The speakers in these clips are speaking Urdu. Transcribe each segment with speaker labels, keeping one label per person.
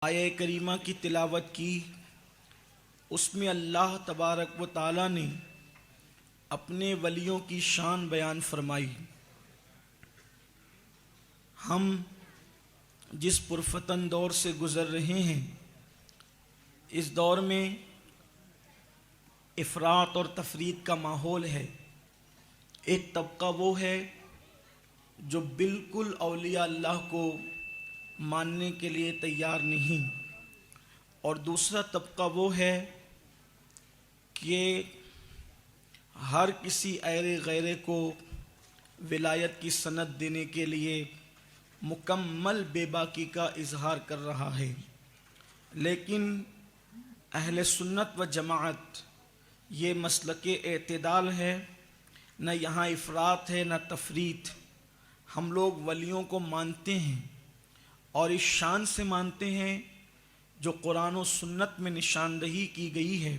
Speaker 1: آیہ کریمہ کی تلاوت کی، اس میں اللہ تبارک و تعالی نے اپنے ولیوں کی شان بیان فرمائی۔ ہم جس پرفتن دور سے گزر رہے ہیں، اس دور میں افراط اور تفریط کا ماحول ہے۔ ایک طبقہ وہ ہے جو بالکل اولیاء اللہ کو ماننے کے لیے تیار نہیں، اور دوسرا طبقہ وہ ہے کہ ہر کسی ایرے غیرے کو ولایت کی سند دینے کے لیے مکمل بے باکی کا اظہار کر رہا ہے۔ لیکن اہل سنت و جماعت یہ مسلک اعتدال ہے، نہ یہاں افراط ہے نہ تفریط۔ ہم لوگ ولیوں کو مانتے ہیں اور اس شان سے مانتے ہیں جو قرآن و سنت میں نشاندہی کی گئی ہے،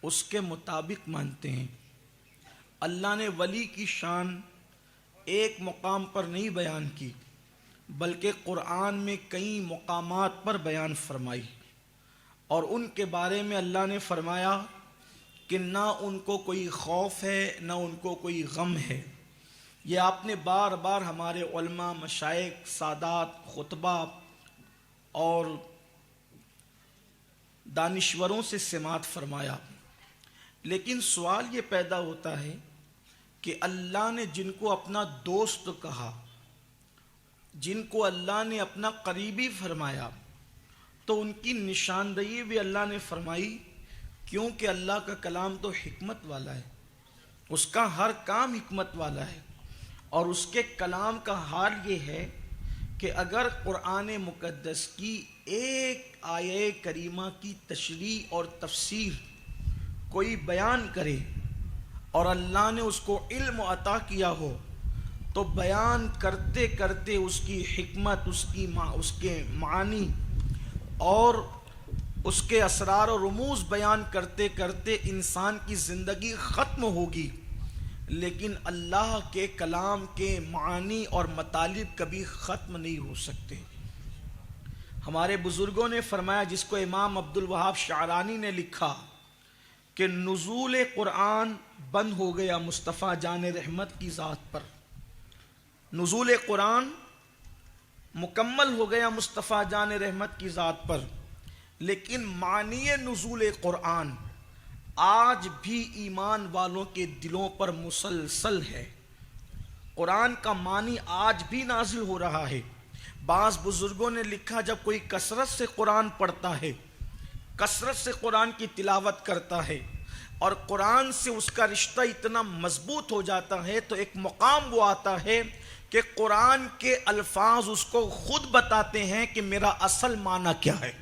Speaker 1: اس کے مطابق مانتے ہیں۔ اللہ نے ولی کی شان ایک مقام پر نہیں بیان کی، بلکہ قرآن میں کئی مقامات پر بیان فرمائی، اور ان کے بارے میں اللہ نے فرمایا کہ نہ ان کو کوئی خوف ہے نہ ان کو کوئی غم ہے۔ یہ آپ نے بار بار ہمارے علماء، مشائخ، سادات، خطبہ اور دانشوروں سے سماعت فرمایا۔ لیکن سوال یہ پیدا ہوتا ہے کہ اللہ نے جن کو اپنا دوست کہا، جن کو اللہ نے اپنا قریبی فرمایا، تو ان کی نشاندہی بھی اللہ نے فرمائی، کیونکہ اللہ کا کلام تو حکمت والا ہے، اس کا ہر کام حکمت والا ہے، اور اس کے کلام کا حال یہ ہے کہ اگر قرآن مقدس کی ایک آیہ کریمہ کی تشریح اور تفسیر کوئی بیان کرے اور اللہ نے اس کو علم عطا کیا ہو، تو بیان کرتے کرتے اس کی حکمت، اس کے معانی اور اس کے اسرار و رموز بیان کرتے کرتے انسان کی زندگی ختم ہوگی، لیکن اللہ کے کلام کے معانی اور مطالب کبھی ختم نہیں ہو سکتے۔ ہمارے بزرگوں نے فرمایا، جس کو امام عبد الوہاب شعرانی نے لکھا کہ نزول قرآن بند ہو گیا مصطفیٰ جان رحمت کی ذات پر۔ نزول قرآن مکمل ہو گیا مصطفیٰ جان رحمت کی ذات پر، لیکن معنی نزول قرآن آج بھی ایمان والوں کے دلوں پر مسلسل ہے۔ قرآن کا معنی آج بھی نازل ہو رہا ہے۔ بعض بزرگوں نے لکھا، جب کوئی کثرت سے قرآن پڑھتا ہے، کثرت سے قرآن کی تلاوت کرتا ہے، اور قرآن سے اس کا رشتہ اتنا مضبوط ہو جاتا ہے، تو ایک مقام وہ آتا ہے کہ قرآن کے الفاظ اس کو خود بتاتے ہیں کہ میرا اصل معنی کیا ہے۔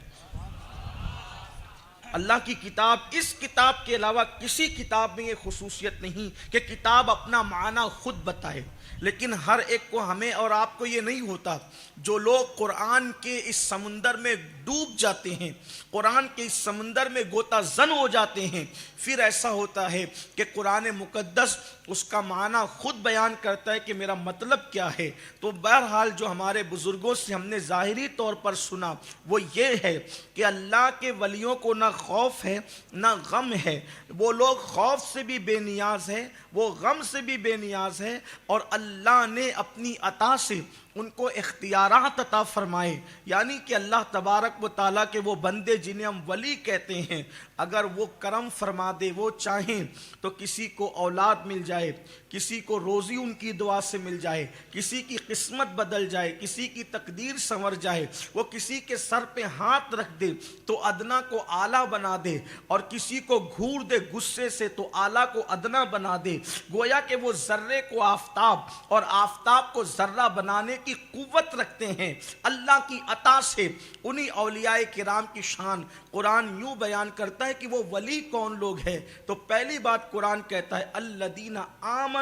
Speaker 1: اللہ کی کتاب، اس کتاب کے علاوہ کسی کتاب میں یہ خصوصیت نہیں کہ کتاب اپنا معنی خود بتائے، لیکن ہر ایک کو، ہمیں اور آپ کو یہ نہیں ہوتا۔ جو لوگ قرآن کے اس سمندر میں ڈوب جاتے ہیں، قرآن کے اس سمندر میں غوطہ زن ہو جاتے ہیں، پھر ایسا ہوتا ہے کہ قرآن مقدس اس کا معنی خود بیان کرتا ہے کہ میرا مطلب کیا ہے۔ تو بہرحال جو ہمارے بزرگوں سے ہم نے ظاہری طور پر سنا وہ یہ ہے کہ اللہ کے ولیوں کو نہ خوف ہے نہ غم ہے۔ وہ لوگ خوف سے بھی بے نیاز ہے، وہ غم سے بھی بے نیاز ہے، اور اللہ نے اپنی عطا سے ان کو اختیارات عطا فرمائے۔ یعنی کہ اللہ تبارک و تعالیٰ کے وہ بندے جنہیں ہم ولی کہتے ہیں، اگر وہ کرم فرما دے، وہ چاہیں تو کسی کو اولاد مل جائے، کسی کو روزی ان کی دعا سے مل جائے، کسی کی قسمت بدل جائے، کسی کی تقدیر سنور جائے، وہ کسی کے سر پہ ہاتھ رکھ دے تو ادنا کو اعلیٰ بنا دے، اور کسی کو گھور دے غصے سے تو اعلیٰ کو ادنا بنا دے۔ گویا کہ وہ ذرے کو آفتاب اور آفتاب کو ذرہ بنانے کی قوت رکھتے ہیں۔ اللہ کی عطا سے انہی اولیاء کرام کی شان قرآن یوں بیان کرتا ہے کہ وہ ولی کون لوگ ہیں۔ تو پہلی بات قرآن کہتا ہے الذین آمنوا،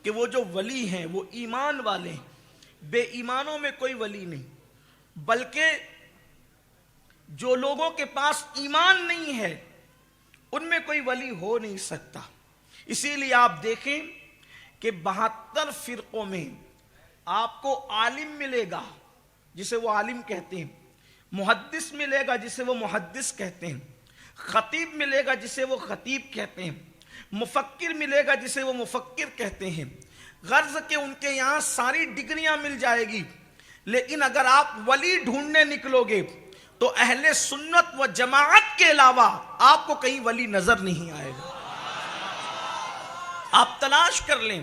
Speaker 1: کہ وہ جو ولی ہیں وہ ایمان والے ہیں۔ بے ایمانوں میں کوئی ولی نہیں، بلکہ جو لوگوں کے پاس ایمان نہیں ہے ان میں کوئی ولی ہو نہیں سکتا۔ اسی لیے آپ دیکھیں کہ 72 فرقوں میں آپ کو عالم ملے گا، جسے وہ عالم کہتے ہیں، محدث ملے گا جسے وہ محدث کہتے ہیں، خطیب ملے گا جسے وہ خطیب کہتے ہیں، مفکر ملے گا جسے وہ مفکر کہتے ہیں، غرض کہ ان کے یہاں ساری ڈگریاں مل جائے گی، لیکن اگر آپ ولی ڈھونڈنے نکلو گے تو اہل سنت و جماعت کے علاوہ آپ کو کہیں ولی نظر نہیں آئے گا۔ آپ تلاش کر لیں،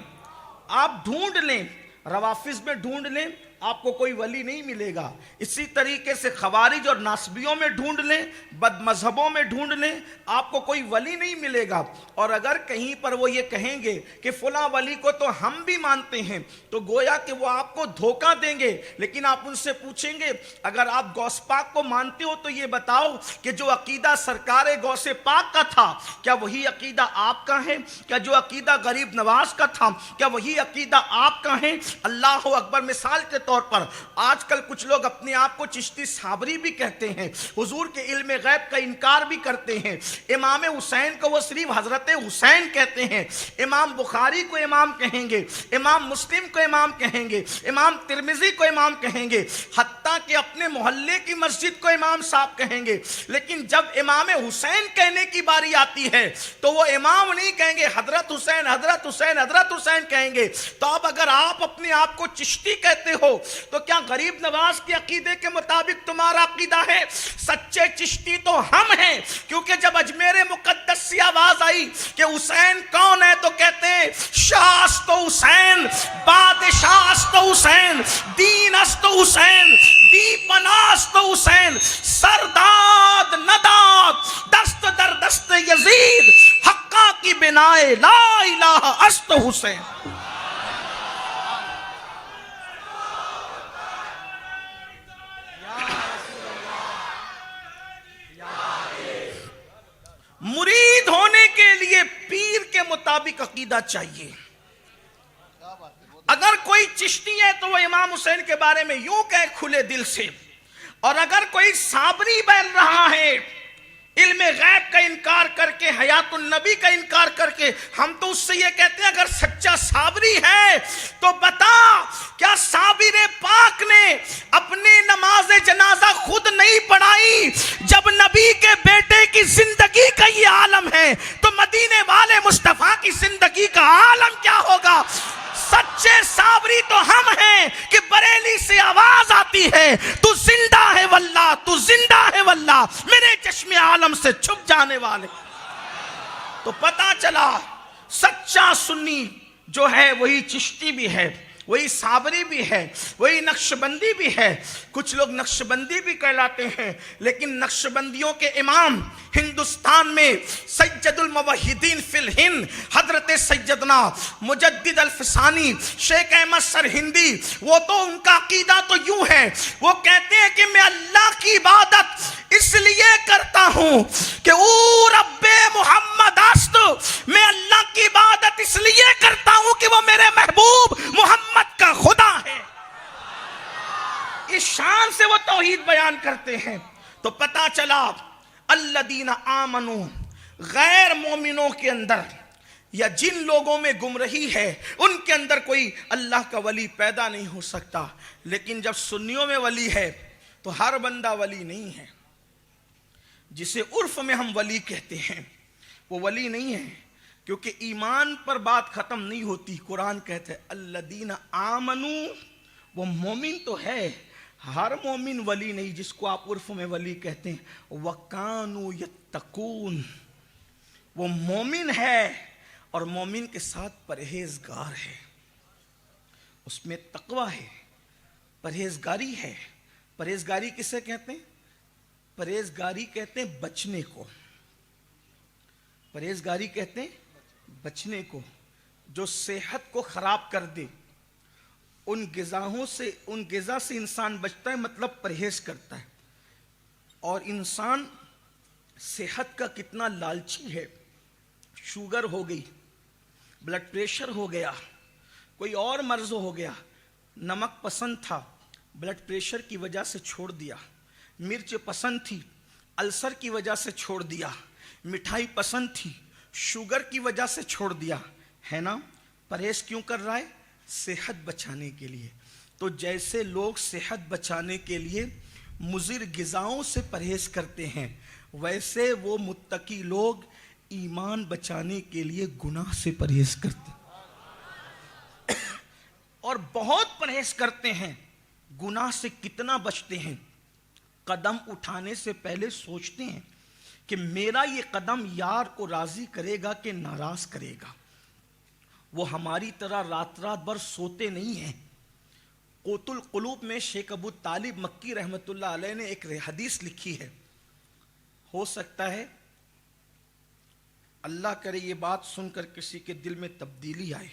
Speaker 1: آپ ڈھونڈ لیں، روافظ میں ڈھونڈ لیں، آپ کو کوئی ولی نہیں ملے گا۔ اسی طریقے سے خوارج اور ناصبیوں میں ڈھونڈ لیں، بد مذہبوں میں ڈھونڈ لیں، آپ کو کوئی ولی نہیں ملے گا۔ اور اگر کہیں پر وہ یہ کہیں گے کہ فلاں ولی کو تو ہم بھی مانتے ہیں، تو گویا کہ وہ آپ کو دھوکہ دیں گے۔ لیکن آپ ان سے پوچھیں گے اگر آپ غوث پاک کو مانتے ہو تو یہ بتاؤ کہ جو عقیدہ سرکار غوث پاک کا تھا کیا وہی عقیدہ آپ کا ہے؟ کیا جو عقیدہ غریب نواز کا تھا کیا وہی عقیدہ آپ کا ہے؟ اللہ اکبر۔ مثال کے طور پر آج کل کچھ لوگ اپنے آپ کو چشتی صابری بھی کہتے ہیں، حضور کے علم غیب کا انکار بھی کرتے ہیں، امام حسین کو وہ صرف حضرت حسین کہتے ہیں، امام بخاری کو امام کہیں گے، امام مسلم کو امام کہیں گے، امام ترمذی کو امام کہیں گے، حتیٰ کہ اپنے محلے کی مسجد کو امام صاحب کہیں گے۔ لیکن جب امام حسین کہنے کی باری آتی ہے تو وہ امام نہیں کہیں گے، حضرت حسین حضرت حسین حضرت حسین کہیں گے۔ تو اب اگر آپ اپنے آپ کو چشتی کہتے ہو تو کیا غریب نواز کے عقیدے کے مطابق تمہارا عقیدہ ہے؟ سچے چشتی تو ہم ہیں، کیونکہ جب اجمیر مقدس سے آواز آئی کہ حسین کون ہے تو کہتے ہیں شاہ است تو حسین، بادشاہ است تو حسین، دین است تو حسین، دی پناہ است تو حسین، سرداد نداد دست در دست یزید، حقا کی بنائے لا الہ است تو حسین۔ مرید ہونے کے لیے پیر کے مطابق عقیدہ چاہیے۔ اگر کوئی چشتی ہے تو وہ امام حسین کے بارے میں یوں کہے کھلے دل سے، اور اگر کوئی صابری بن رہا ہے علم غیب کا انکار کر کے، حیات النبی کا انکار کر کے، ہم تو اس سے یہ کہتے ہیں اگر سچا صابری ہے تو بتا کیا صابر پاک نے اپنی نماز جنازہ خود نہیں پڑھائی؟ جب نبی کے بیٹے کی زندگی کا یہ عالم ہے تو مدینے والے مصطفیٰ کی زندگی کا عالم کیا ہوگا؟ سچے صابری تو ہم ہیں کہ بریلی سے آواز آتی ہے تو زندہ ہے واللہ، تو زندہ ہے واللہ، میرے چشم عالم سے چھپ جانے والے۔ تو پتا چلا سچا سنی جو ہے وہی چشتی بھی ہے، وہی صابری بھی ہے، وہی نقشبندی بھی ہے۔ کچھ لوگ نقشبندی بھی کہلاتے ہیں، لیکن نقشبندیوں کے امام ہندوستان میں سید الموحدین فی الہند حضرت سیدنا مجدد الفسانی شیخ احمد سرہندی، وہ تو ان کا عقیدہ تو یوں ہے، وہ کہتے ہیں کہ میں اللہ کی عبادت اس لیے کرتا ہوں کہ او رب محمد است، میں اللہ کی عبادت اس لیے کرتا ہوں کہ وہ میرے محبوب محمد کا خدا ہے۔ اس شان سے وہ توحید بیان کرتے ہیں۔ تو پتا چلا الذین آمنوا، غیر مومنوں کے اندر یا جن لوگوں میں گمراہی ہے ان کے اندر کوئی اللہ کا ولی پیدا نہیں ہو سکتا۔ لیکن جب سنیوں میں ولی ہے تو ہر بندہ ولی نہیں ہے۔ جسے عرف میں ہم ولی کہتے ہیں وہ ولی نہیں ہے، کیونکہ ایمان پر بات ختم نہیں ہوتی۔ قرآن کہتے ہیں الذین آمنوا، وہ مومن تو ہے، ہر مومن ولی نہیں جس کو آپ عرف میں ولی کہتے ہیں۔ وَكَانُوا يَتَّقُونَ، وہ مومن ہے اور مومن کے ساتھ پرہیزگار ہے، اس میں تقوی ہے، پرہیزگاری ہے۔ پرہیزگاری کسے کہتے ہیں؟ پرہیزگاری کہتے ہیں بچنے کو، پرہیزگاری کہتے ہیں بچنے کو۔ جو صحت کو خراب کر دے ان غذا سے انسان بچتا ہے، مطلب پرہیز کرتا ہے۔ اور انسان صحت کا کتنا لالچی ہے، شوگر ہو گئی، بلڈ پریشر ہو گیا، کوئی اور مرض ہو گیا، نمک پسند تھا بلڈ پریشر کی وجہ سے چھوڑ دیا، مرچ پسند تھی السر کی وجہ سے چھوڑ دیا، مٹھائی پسند تھی شوگر کی وجہ سے چھوڑ دیا، ہے نا؟ پرہیز کیوں کر رہا ہے؟ صحت بچانے کے لیے۔ تو جیسے لوگ صحت بچانے کے لیے مضر غذاؤں سے پرہیز کرتے ہیں، ویسے وہ متقی لوگ ایمان بچانے کے لیے گناہ سے پرہیز کرتے ہیں اور بہت پرہیز کرتے ہیں۔ گناہ سے کتنا بچتے ہیں؟ قدم اٹھانے سے پہلے سوچتے ہیں کہ میرا یہ قدم یار کو راضی کرے گا کہ ناراض کرے گا۔ وہ ہماری طرح رات بھر سوتے نہیں ہیں۔ قوت القلوب میں شیخ ابو طالب مکی رحمۃ اللہ علیہ نے ایک حدیث لکھی ہے، ہو سکتا ہے اللہ کرے یہ بات سن کر کسی کے دل میں تبدیلی آئے۔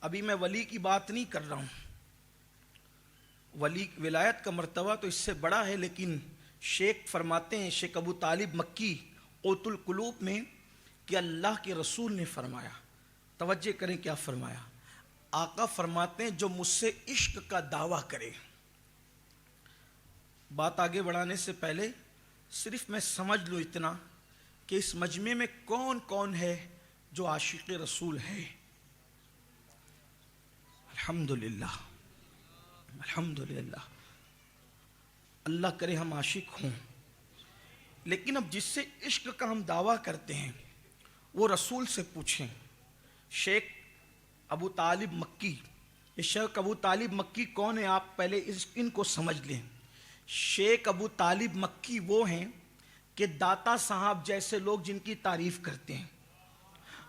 Speaker 1: ابھی میں ولی کی بات نہیں کر رہا ہوں، ولی ولایت کا مرتبہ تو اس سے بڑا ہے، لیکن شیخ فرماتے ہیں، شیخ ابو طالب مکی قوت القلوب میں، کہ اللہ کے رسول نے فرمایا، توجہ کریں کیا فرمایا، آقا فرماتے ہیں جو مجھ سے عشق کا دعویٰ کرے۔ بات آگے بڑھانے سے پہلے صرف میں سمجھ لوں اتنا کہ اس مجمع میں کون کون ہے جو عاشق رسول ہے۔ الحمدللہ الحمدللہ، اللہ کرے ہم عاشق ہوں۔ لیکن اب جس سے عشق کا ہم دعویٰ کرتے ہیں وہ رسول سے پوچھیں۔ شیخ ابو طالب مکی، یہ شیخ ابو طالب مکی کون ہے؟ آپ پہلے ان کو سمجھ لیں۔ شیخ ابو طالب مکی وہ ہیں کہ داتا صاحب جیسے لوگ جن کی تعریف کرتے ہیں،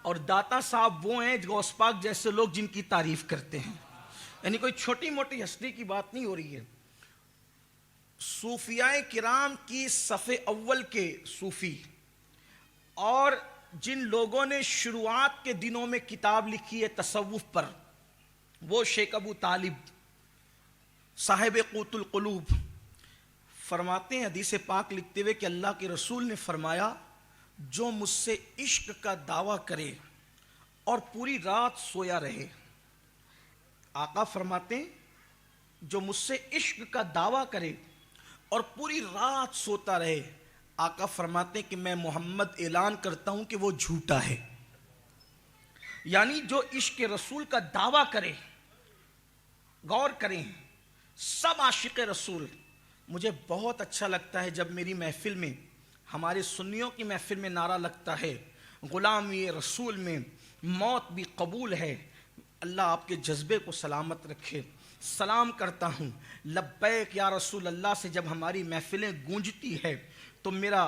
Speaker 1: اور داتا صاحب وہ ہیں غوث پاک جیسے لوگ جن کی تعریف کرتے ہیں۔ یعنی کوئی چھوٹی موٹی ہستی کی بات نہیں ہو رہی ہے۔ صوفیاء کرام کی صف اول کے صوفی، اور جن لوگوں نے شروعات کے دنوں میں کتاب لکھی ہے تصوف پر، وہ شیخ ابو طالب صاحب قوت القلوب فرماتے ہیں حدیث پاک لکھتے ہوئے کہ اللہ کے رسول نے فرمایا جو مجھ سے عشق کا دعویٰ کرے اور پوری رات سویا رہے۔ آقا فرماتے ہیں جو مجھ سے عشق کا دعویٰ کرے اور پوری رات سوتا رہے، آقا فرماتے ہیں کہ میں محمد اعلان کرتا ہوں کہ وہ جھوٹا ہے۔ یعنی جو عشق رسول کا دعویٰ کرے، غور کریں سب عاشق رسول۔ مجھے بہت اچھا لگتا ہے جب میری محفل میں، ہمارے سنیوں کی محفل میں نعرہ لگتا ہے غلامی رسول میں موت بھی قبول ہے۔ اللہ آپ کے جذبے کو سلامت رکھے۔ سلام کرتا ہوں لبیک یا رسول اللہ سے جب ہماری محفلیں گونجتی ہے تو میرا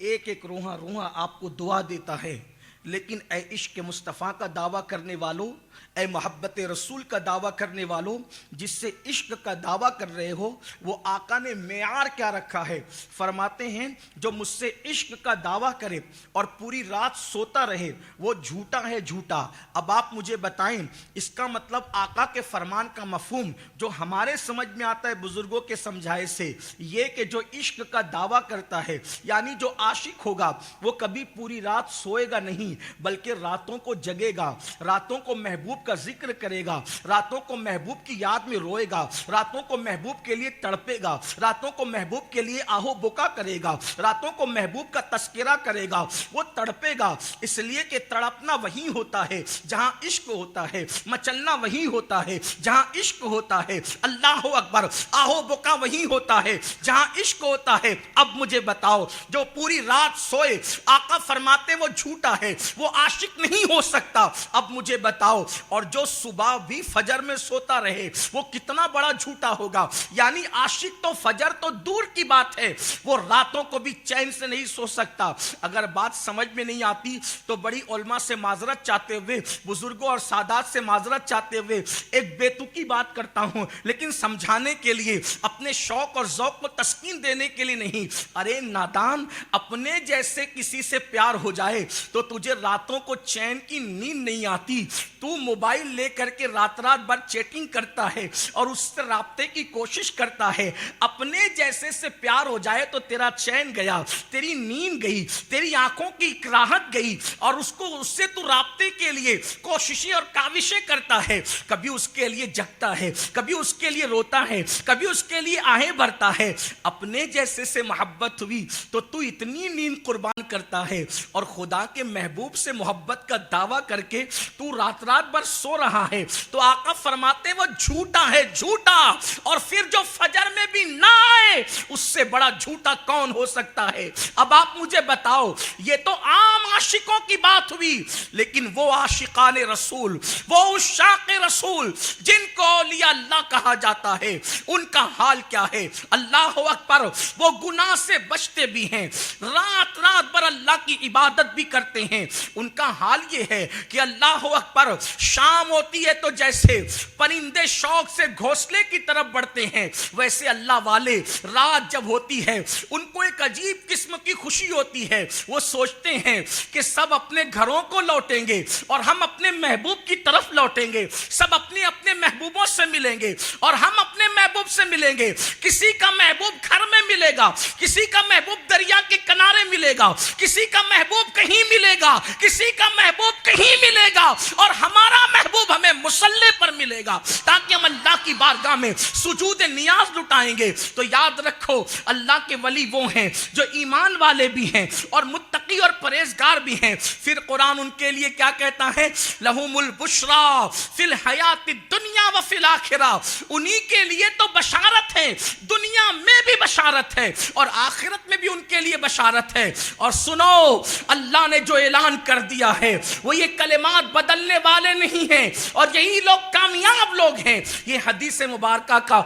Speaker 1: ایک ایک روحاں روحاں آپ کو دعا دیتا ہے۔ لیکن اے عشق مصطفیٰ کا دعویٰ کرنے والوں، اے محبت رسول کا دعویٰ کرنے والوں، جس سے عشق کا دعویٰ کر رہے ہو، وہ آقا نے معیار کیا رکھا ہے؟ فرماتے ہیں جو مجھ سے عشق کا دعویٰ کرے اور پوری رات سوتا رہے وہ جھوٹا ہے، جھوٹا۔ اب آپ مجھے بتائیں اس کا مطلب آقا کے فرمان کا مفہوم جو ہمارے سمجھ میں آتا ہے بزرگوں کے سمجھائے سے، یہ کہ جو عشق کا دعویٰ کرتا ہے یعنی جو عاشق ہوگا وہ کبھی پوری رات سوئے گا نہیں، بلکہ راتوں کو جگے گا، راتوں کو محبوب کا ذکر کرے گا، راتوں کو محبوب کی یاد میں روئے گا، راتوں کو محبوب کے لیے تڑپے گا، راتوں کو محبوب کے لیے آہو بکا کرے گا، راتوں کو محبوب کا تذکرہ کرے گا۔ وہ تڑپے گا اس لیے کہ تڑپنا وہی ہوتا ہے جہاں عشق ہوتا ہے، مچلنا وہی ہوتا ہے جہاں عشق ہوتا ہے۔ اللہ اکبر، آہو بکا وہی ہوتا ہے جہاں عشق ہوتا ہے۔ اب مجھے بتاؤ جو پوری رات سوئے، آقا فرماتے وہ جھوٹا ہے، وہ عاشق نہیں ہو سکتا۔ اب مجھے بتاؤ اور جو صبح بھی فجر میں سوتا رہے وہ کتنا بڑا جھوٹا ہوگا۔ یعنی عاشق تو فجر تو دور کی بات ہے، وہ راتوں کو بھی چین سے نہیں سو سکتا۔ اگر بات سمجھ میں نہیں آتی تو بڑی علماء سے معذرت چاہتے ہوئے، بزرگوں اور سادات سے معذرت چاہتے ہوئے ایک بیتوکی بات کرتا ہوں، لیکن سمجھانے کے لیے، اپنے شوق اور ذوق کو تسکین دینے کے لیے نہیں۔ ارے نادان، اپنے جیسے کسی سے پیار ہو جائے تو تجھے راتوں کو چین کی نیند نہیں آتی۔ تو موبائل لے کر کے رات بھر چیٹنگ کرتا ہے اور اس سے رابطے کی کوشش کرتا ہے۔ اپنے جیسے سے پیار ہو جائے تو تیرا چین گیا، تیری نیند گئی، تیری آنکھوں کی اکراہت گئی، اور اس سے تو رابطے کے لیے کوششیں اور کاوشیں کرتا ہے۔ کبھی اس کے لیے جگتا ہے، کبھی اس کے لیے روتا ہے، کبھی اس کے لیے آہیں بھرتا ہے۔ اپنے جیسے سے محبت ہوئی تو تو اتنی نیند قربان کرتا ہے، اور خدا کے محبوب محبوب سے محبت کا دعویٰ کر کے تو رات رات بھر سو رہا ہے تو آقا فرماتے وہ جھوٹا ہے، جھوٹا، اور پھر جو فجر میں بھی نہ آئے اس سے بڑا جھوٹا کون ہو سکتا ہے؟ اب آپ مجھے بتاؤ، یہ تو عام عاشقوں کی بات ہوئی، لیکن وہ عاشقان رسول، وہ عشاق رسول جن کو اولیاء اللہ کہا جاتا ہے، ان کا حال کیا ہے؟ اللہ اکبر، وہ گناہ سے بچتے بھی ہیں، رات رات بھر اللہ کی عبادت بھی کرتے ہیں، ان کا حال یہ ہے کہ اللہ اکبر شام ہوتی ہے تو جیسے پرندے شوق سے گھونسلے کی طرف بڑھتے ہیں، ویسے اللہ والے رات جب ہوتی ہے ان کو ایک عجیب قسم کی خوشی ہوتی ہے، وہ سوچتے ہیں کہ سب اپنے گھروں کو لوٹیں گے اور ہم اپنے محبوب کی طرف لوٹیں گے، سب اپنے اپنے محبوبوں سے ملیں گے اور ہم اپنے محبوب سے ملیں گے، کسی کا محبوب گھر میں ملے گا، کسی کا محبوب دریا کے کنارے ملے گا، کسی کا محبوب کہیں ملے گا، کسی کا محبوب کہیں ملے گا، اور ہمارا محبوب ہمیں مصلی پر ملے گا تاکہ ہم اللہ کی بارگاہ میں سجود نیاز لٹائیں گے۔ تو یاد رکھو اللہ کے ولی وہ ہیں جو ایمان والے بھی ہیں اور متقی اور پرہیزگار بھی ہیں۔ پھر قرآن ان کے لیے کیا کہتا ہے؟ لہم البشریٰ فی الحیات الدنیا وفی الآخرہ، انہی کے لیے تو بشارت ہے، دنیا میں بھی بشارت ہے اور آخرت میں بھی ان کے لیے بشارت ہے۔ اور سنو، اللہ نے جو اعلان کر دیا ہے وہ یہ کلمات بدلنے والے نہیں ہیں، اور یہی لوگ کامیاب لوگ ہیں۔ یہ حدیث مبارکہ کا،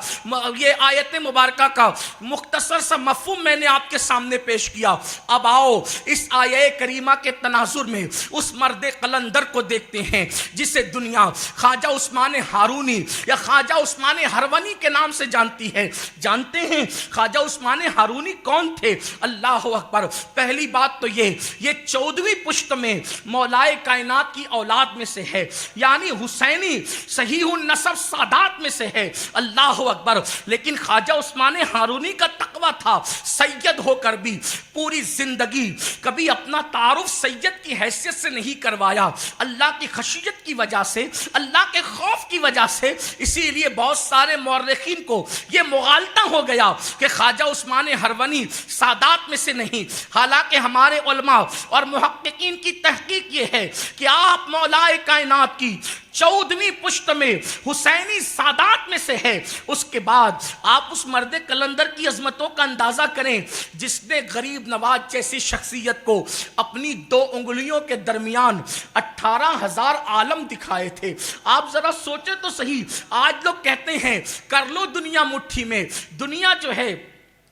Speaker 1: یہ آیت مبارکہ کا مختصر سا مفہوم میں نے آپ کے سامنے پیش کیا۔ اب آؤ اس آیہ کریمہ کے تناظر میں اس مرد قلندر کو دیکھتے ہیں جسے دنیا خواجہ عثمان ہارونی یا خواجہ عثمان ہرونی کے نام سے جانتی ہے۔ جانتے ہیں خواجہ عثمان ہارونی کون تھے؟ اللہ اکبر، پہلی بات تو یہ 14ویں پشت میں مولائے کائنات کی اولاد میں سے ہے، یعنی حسینی صحیح النسب سادات میں سے ہے۔ اللہ اکبر، لیکن خواجہ عثمان ہارونی کا تقویٰ تھا، سید ہو کر بھی پوری زندگی کبھی اپنا تعارف سید کی حیثیت سے نہیں کروایا، اللہ کی خشیت کی وجہ سے، اللہ کے خوف کی وجہ سے۔ اسی لیے بہت سارے مورخین کو یہ مغالطہ ہو گیا کہ خواجہ عثمان ہرونی سادات میں سے نہیں، حالانکہ ہمارے علماء اور محققین کی تحقیق یہ ہے کہ آپ مولائے کائنات کی 14ویں پشت میں حسینی سادات میں سے ہے۔ اس کے بعد آپ اس مرد قلندر کی عظمتوں کا اندازہ کریں جس نے غریب نواز جیسی شخصیت کو اپنی 2 انگلیوں کے درمیان 18,000 عالم دکھائے تھے۔ آپ ذرا سوچیں تو صحیح، آج لوگ کہتے ہیں کر لو دنیا مٹھی میں، دنیا جو ہے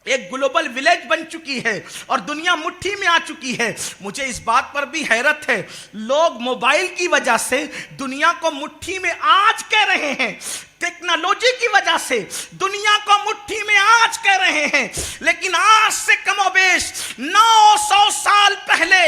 Speaker 1: ایک گلوبل ولیج بن چکی ہے اور دنیا مٹھی میں آ چکی ہے۔ مجھے اس بات پر بھی حیرت ہے، لوگ موبائل کی وجہ سے دنیا کو مٹھی میں آج کہہ رہے ہیں، ٹیکنالوجی کی وجہ سے دنیا کو مٹھی میں آج کہہ رہے ہیں، لیکن آج سے کم و بیش 900 سال پہلے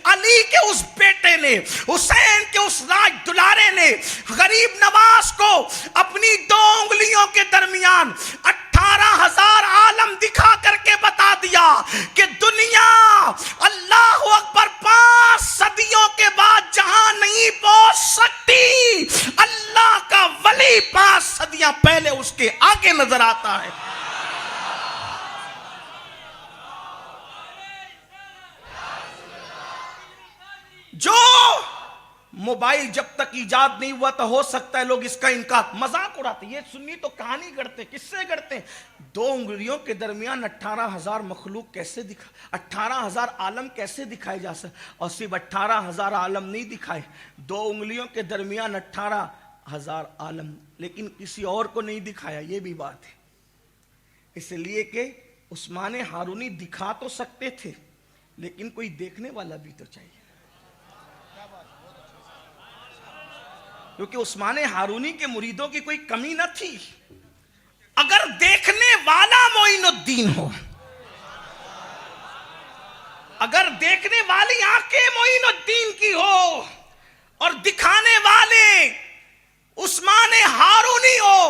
Speaker 1: علی کے اس بیٹے نے، حسین کے اس راج دلارے نے غریب نواز کو اپنی 2 انگلیوں کے درمیان 18,000 عالم دکھا کر کے بتا دیا کہ دنیا اللہ اکبر 5 صدیوں کے بعد جہاں نہیں پہنچ سکتی، اللہ کا ولی 5 صدیاں پہلے اس کے آگے نظر آتا ہے۔ جو موبائل جب تک ایجاد نہیں ہوا تو ہو سکتا ہے لوگ اس کا انکار مذاق اڑاتے، یہ سنی تو کہانی کرتے، کس سے کرتے ہیں؟ 2 انگلیوں کے درمیان 18,000 مخلوق کیسے 18,000 عالم کیسے دکھائے جا سکتے؟ اور صرف 18,000 عالم نہیں دکھائے، 2 انگلیوں کے درمیان 18,000 عالم، لیکن کسی اور کو نہیں دکھایا، یہ بھی بات ہے۔ اس لیے کہ عثمان ہارونی دکھا تو سکتے تھے لیکن کوئی دیکھنے والا بھی تو چاہیے، کیونکہ عثمان ہارونی کے مریدوں کی کوئی کمی نہ تھی۔ اگر دیکھنے والا معین الدین ہو، اگر دیکھنے والی آنکھیں معین الدین کی ہو اور دکھانے والے عثمان ہارونی ہو،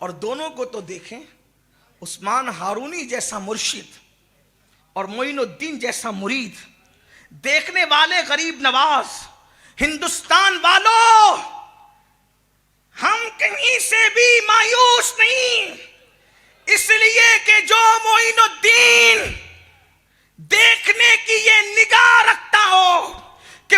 Speaker 1: اور دونوں کو تو دیکھیں، عثمان ہارونی جیسا مرشد اور معین الدین جیسا مرید، دیکھنے والے غریب نواز، ہندوستان والوں ہم کہیں سے بھی مایوس نہیں، اس لیے کہ جو معین الدین دیکھنے کی یہ نگاہ رکھتا ہو کہ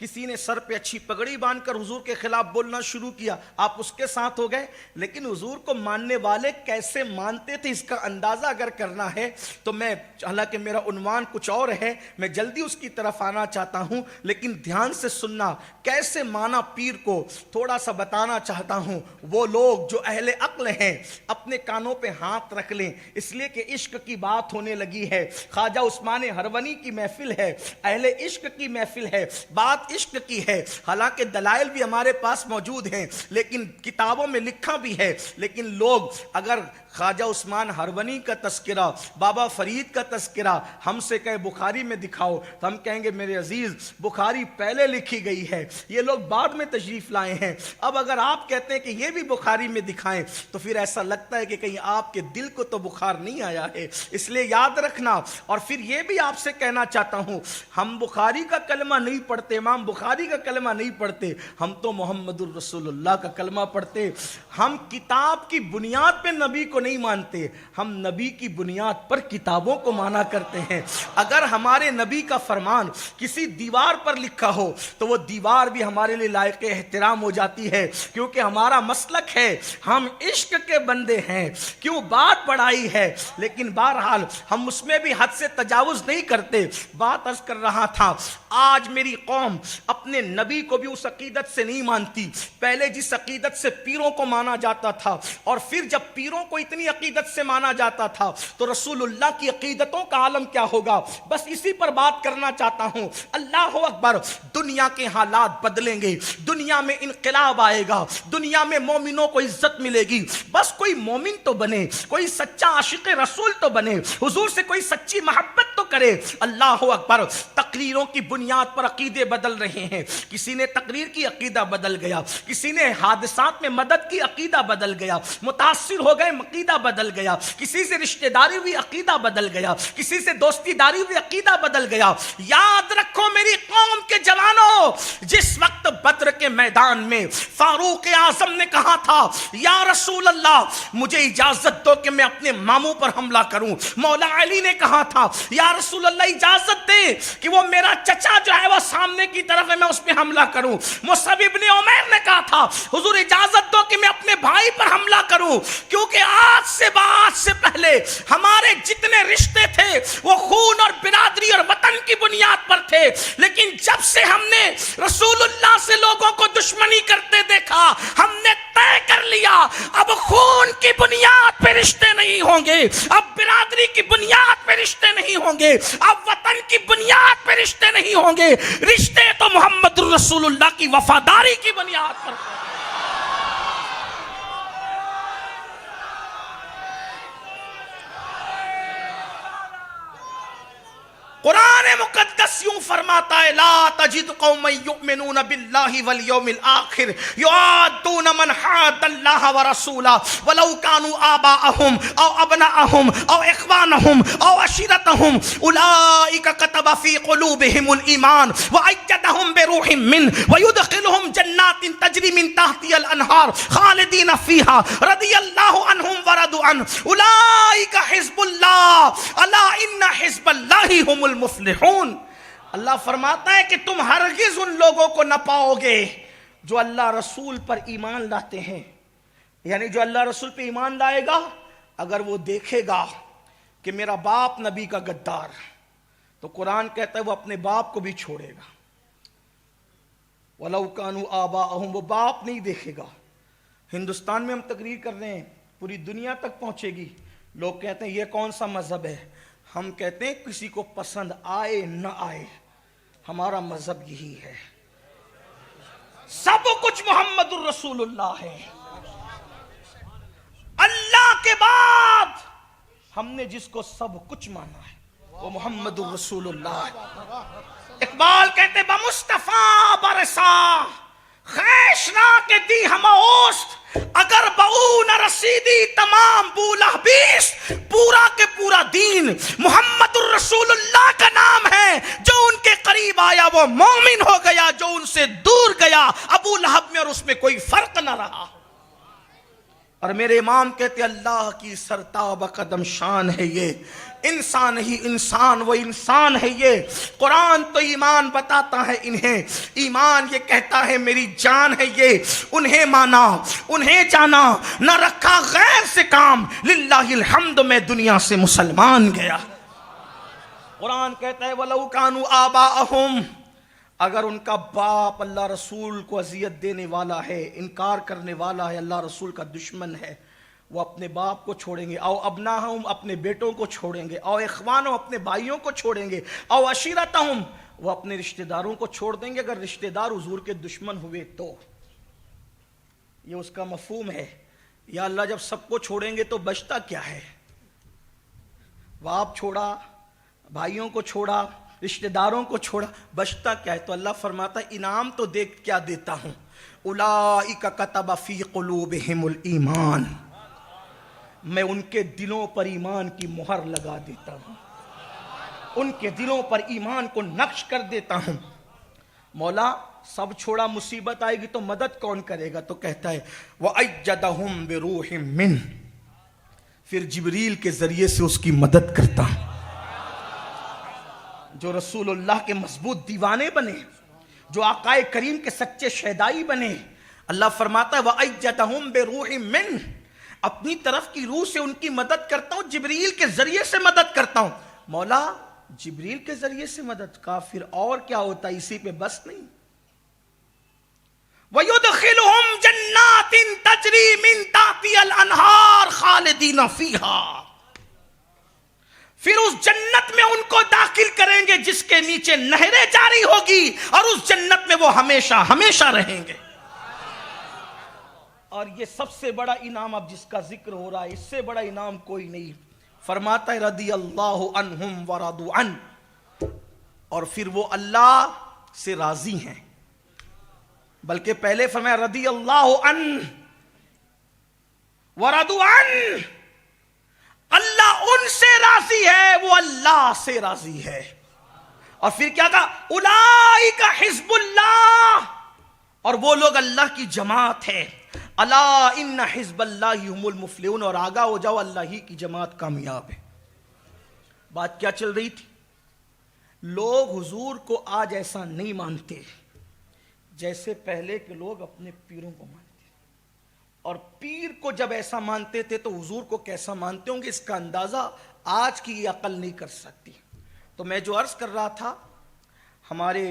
Speaker 1: کسی نے سر پہ اچھی پگڑی باندھ کر حضور کے خلاف بولنا شروع کیا، آپ اس کے ساتھ ہو گئے. لیکن حضور کو ماننے والے کیسے مانتے تھے اس کا اندازہ اگر کرنا ہے تو میں، حالانکہ میرا عنوان کچھ اور ہے، میں جلدی اس کی طرف آنا چاہتا ہوں، لیکن دھیان سے سننا. کیسے مانا پیر کو تھوڑا سا بتانا چاہتا ہوں. وہ لوگ جو اہل عقل ہیں اپنے کانوں پہ ہاتھ رکھ لیں، اس لیے کہ عشق کی بات ہونے لگی ہے. خواجہ عثمان ہرونی کی محفل ہے، اہل عشق کی محفل ہے، بات عشق کی ہے. حالانکہ دلائل بھی ہمارے پاس موجود ہیں، لیکن کتابوں میں لکھا بھی ہے. لیکن لوگ اگر خواجہ عثمان ہرونی کا تذکرہ، بابا فرید کا تذکرہ ہم سے کہے بخاری میں دکھاؤ، تو ہم کہیں گے میرے عزیز بخاری پہلے لکھی گئی ہے، یہ لوگ بعد میں تشریف لائے ہیں. اب اگر آپ کہتے ہیں کہ یہ بھی بخاری میں دکھائیں تو پھر ایسا لگتا ہے کہ کہیں آپ کے دل کو تو بخار نہیں آیا ہے. اس لیے یاد رکھنا. اور پھر یہ بھی آپ سے کہنا چاہتا ہوں، ہم بخاری کا کلمہ نہیں پڑھتے، امام بخاری کا کلمہ نہیں پڑھتے، ہم تو محمد الرسول اللہ کا کلمہ پڑھتے. ہم کتاب کی بنیاد پہ نبی کو نہیں مانتے، ہم نبی کی بنیاد پر کتابوں کو مانا کرتے ہیں. اگر ہمارے نبی کا فرمان کسی دیوار پر لکھا ہو تو وہ دیوار بھی ہمارے لیے لائق احترام ہو جاتی ہے، کیونکہ ہمارا مسلک ہے، ہم عشق کے بندے ہیں. کیوں بات بڑھائی ہے، لیکن بہرحال ہم اس میں بھی حد سے تجاوز نہیں کرتے. بات عرض کر رہا تھا، آج میری قوم اپنے نبی کو بھی اس عقیدت سے نہیں مانتی. پہلے جس عقیدت سے پیروں کو مانا جاتا تھا، اور پھر جب پیروں کو اتنی عقیدت سے مانا جاتا تھا تو رسول اللہ کی عقیدتوں کا عالم کیا ہوگا. بس اسی پر بات کرنا چاہتا ہوں. اللہ اکبر. دنیا کے حالات بدلیں گے، دنیا میں انقلاب آئے گا، دنیا میں مومنوں کو عزت ملے گی. بس کوئی مومن تو بنے، کوئی سچا عاشق رسول تو بنے، حضور سے کوئی سچی محبت تو کرے. اللہ اکبر. تقریروں کی بنیاد پر عقیدے بدل رہے ہیں. کسی نے تقریر کی عقیدہ بدل گیا، کسی نے حادثات میں مدد کی عقیدہ بدل گیا، متاثر ہو گئے عقیدہ بدل گیا، کسی سے رشتہ داری ہوئی عقیدہ بدل گیا، کسی سے دوستی داری ہوئی عقیدہ بدل گیا. یاد رکھو میری قوم کے جوانوں، جس وقت بدر کے میدان میں فاروق اعظم نے کہا تھا یا رسول اللہ مجھے اجازت دو کہ میں اپنے ماموں پر حملہ کروں، مولا علی نے کہا تھا یا رسول اللہ اجازت دے کہ وہ میرا چچا جو ہے وہ سامنے کی طرف ہے میں اس پہ حملہ کروں. مصعب ابن عمیر نے کہا تھا حضور اجازت دو کہ میں اپنے بھائی پر حملہ کروں، کیونکہ آج سے پہلے ہمارے جتنے رشتے تھے وہ خون اور برادری اور وطن کی بنیاد پر تھے. لیکن جب سے ہم نے رسول اللہ سے لوگوں کو دشمنی کرتے دیکھا، ہم نے طے کر لیا اب خون کی بنیاد پہ رشتے نہیں ہوں گے، اب برادری کی بنیاد پہ رشتے نہیں ہوں گے، اب وطن کی بنیاد پہ رشتے نہیں ہوں گے. رشتے تو محمد رسول اللہ کی وفاداری کی بنیاد پر. قرآن مقدس یوں فرماتا ہے لا تجد قوما یؤمنون باللہ والیوم الآخر یعادون من حاد اللہ ورسولہ ولو كانوا آباءهم او ابناءهم او اخوانهم او عشیرتهم اولئک كتب في قلوبهم الایمان وأیدهم بروح منه ويدخلهم جنات تجری من تحتها الانہار خالدین فیها رضی اللہ عنہم ورضوا عنہ اولئک حزب اللہ الا ان حزب اللہ هم المفلحون. اللہ فرماتا ہے کہ تم ہرگز ان لوگوں کو نہ پاؤ گے جو اللہ رسول پر ایمان لاتے ہیں. یعنی جو اللہ رسول پہ ایمان لائے گا اگر وہ دیکھے گا کہ میرا باپ نبی کا غدار، تو قرآن کہتا ہے وہ اپنے باپ کو بھی چھوڑے گا. وَلَوْ كَانُوا آبَاءَهُمْ، وہ باپ نہیں دیکھے گا. ہندوستان میں ہم تقریر کر رہے ہیں، پوری دنیا تک پہنچے گی. لوگ کہتے ہیں یہ کون سا مذہب ہے؟ ہم کہتے ہیں کسی کو پسند آئے نہ آئے ہمارا مذہب یہی ہے، سب کچھ محمد الرسول اللہ ہے. اللہ کے بعد ہم نے جس کو سب کچھ مانا ہے وہ محمد الرسول اللہ ہے. اقبال کہتے بمصطفیٰ برسا خیشنا کے دی ہم اوست اگر بہو نہ رسیدی تمام بولہ بیست. پورا کے پورا دین محمد الرسول اللہ کا نام ہے. جو ان کے قریب آیا وہ مومن ہو گیا، جو ان سے دور گیا ابو لہب میں اور اس میں کوئی فرق نہ رہا. اور میرے امام کہتے اللہ کی سرتاب قدم شان ہے یہ انسان ہی انسان، وہ انسان ہے یہ۔ قرآن تو ایمان بتاتا ہے انہیں، ایمان یہ کہتا ہے میری جان ہے یہ۔ انہیں مانا، انہیں جانا، نہ رکھا غیر سے کام، للہ الحمد میں دنیا سے مسلمان گیا۔ قرآن کہتا ہے وَلَوْ كَانُوا آبَاءَهُمْ، اگر ان کا باپ اللہ رسول کو اذیت دینے والا ہے، انکار کرنے والا ہے، اللہ رسول کا دشمن ہے، وہ اپنے باپ کو چھوڑیں گے، او ابناہم اپنے بیٹوں کو چھوڑیں گے، او اخوانہم اپنے بھائیوں کو چھوڑیں گے، او عشیرتہم وہ اپنے رشتہ داروں کو چھوڑ دیں گے، اگر رشتہ دار حضور کے دشمن ہوئے تو۔ یہ اس کا مفہوم ہے۔ یا اللہ جب سب کو چھوڑیں گے تو بچتا کیا ہے؟ باپ چھوڑا، بھائیوں کو چھوڑا، رشتہ داروں کو چھوڑا، بچتا کیا ہے؟ تو اللہ فرماتا ہے انعام تو دیکھ کیا دیتا ہوں، اولئک کتب فی قلوبہم الایمان، میں ان کے دلوں پر ایمان کی مہر لگا دیتا ہوں، ان کے دلوں پر ایمان کو نقش کر دیتا ہوں۔ مولا سب چھوڑا، مصیبت آئے گی تو مدد کون کرے گا؟ تو کہتا ہے وَأَيَّدَهُمْ بِرُوحٍ مِّنْهُ، پھر جبریل کے ذریعے سے اس کی مدد کرتا ہوں۔ جو رسول اللہ کے مضبوط دیوانے بنے، جو آقا کریم کے سچے شہدائی بنے، اللہ فرماتا ہے وَأَيَّدَهُمْ بِرُوحٍ مِّنْهُ، اپنی طرف کی روح سے ان کی مدد کرتا ہوں، جبریل کے ذریعے سے مدد کرتا ہوں۔ مولا جبریل کے ذریعے سے مدد کا، پھر اور کیا ہوتا ہے؟ اسی پہ بس نہیں۔ وَيُدْخِلُهُمْ جَنَّاتٍ تَجْرِي مِن تَحْتِهَا الْأَنْهَارُ خَالِدِينَ فِيهَا، پھر اس جنت میں ان کو داخل کریں گے جس کے نیچے نہریں جاری ہوگی، اور اس جنت میں وہ ہمیشہ ہمیشہ رہیں گے۔ اور یہ سب سے بڑا انعام اب جس کا ذکر ہو رہا ہے، اس سے بڑا انعام کوئی نہیں۔ فرماتا ہے رضی اللہ عنہم ورضوا عنہ، اور پھر وہ اللہ سے راضی ہیں، بلکہ پہلے فرمایا رضی اللہ عنہ ورضوا عنہ، اللہ ان سے راضی ہے، وہ اللہ سے راضی ہے۔ اور پھر کیا کہا؟ اولئک حزب اللہ، اور وہ لوگ اللہ کی جماعت ہے۔ الا ان حزب اللہ هم المفلحون، اور آگاہ ہو جاؤ اللہ ہی کی جماعت کامیاب ہے۔ بات کیا چل رہی تھی؟ لوگ حضور کو آج ایسا نہیں مانتے جیسے پہلے کے لوگ اپنے پیروں کو مانتے، اور پیر کو جب ایسا مانتے تھے تو حضور کو کیسا مانتے ہوں گے، اس کا اندازہ آج کی یہ عقل نہیں کر سکتی۔ تو میں جو عرض کر رہا تھا، ہمارے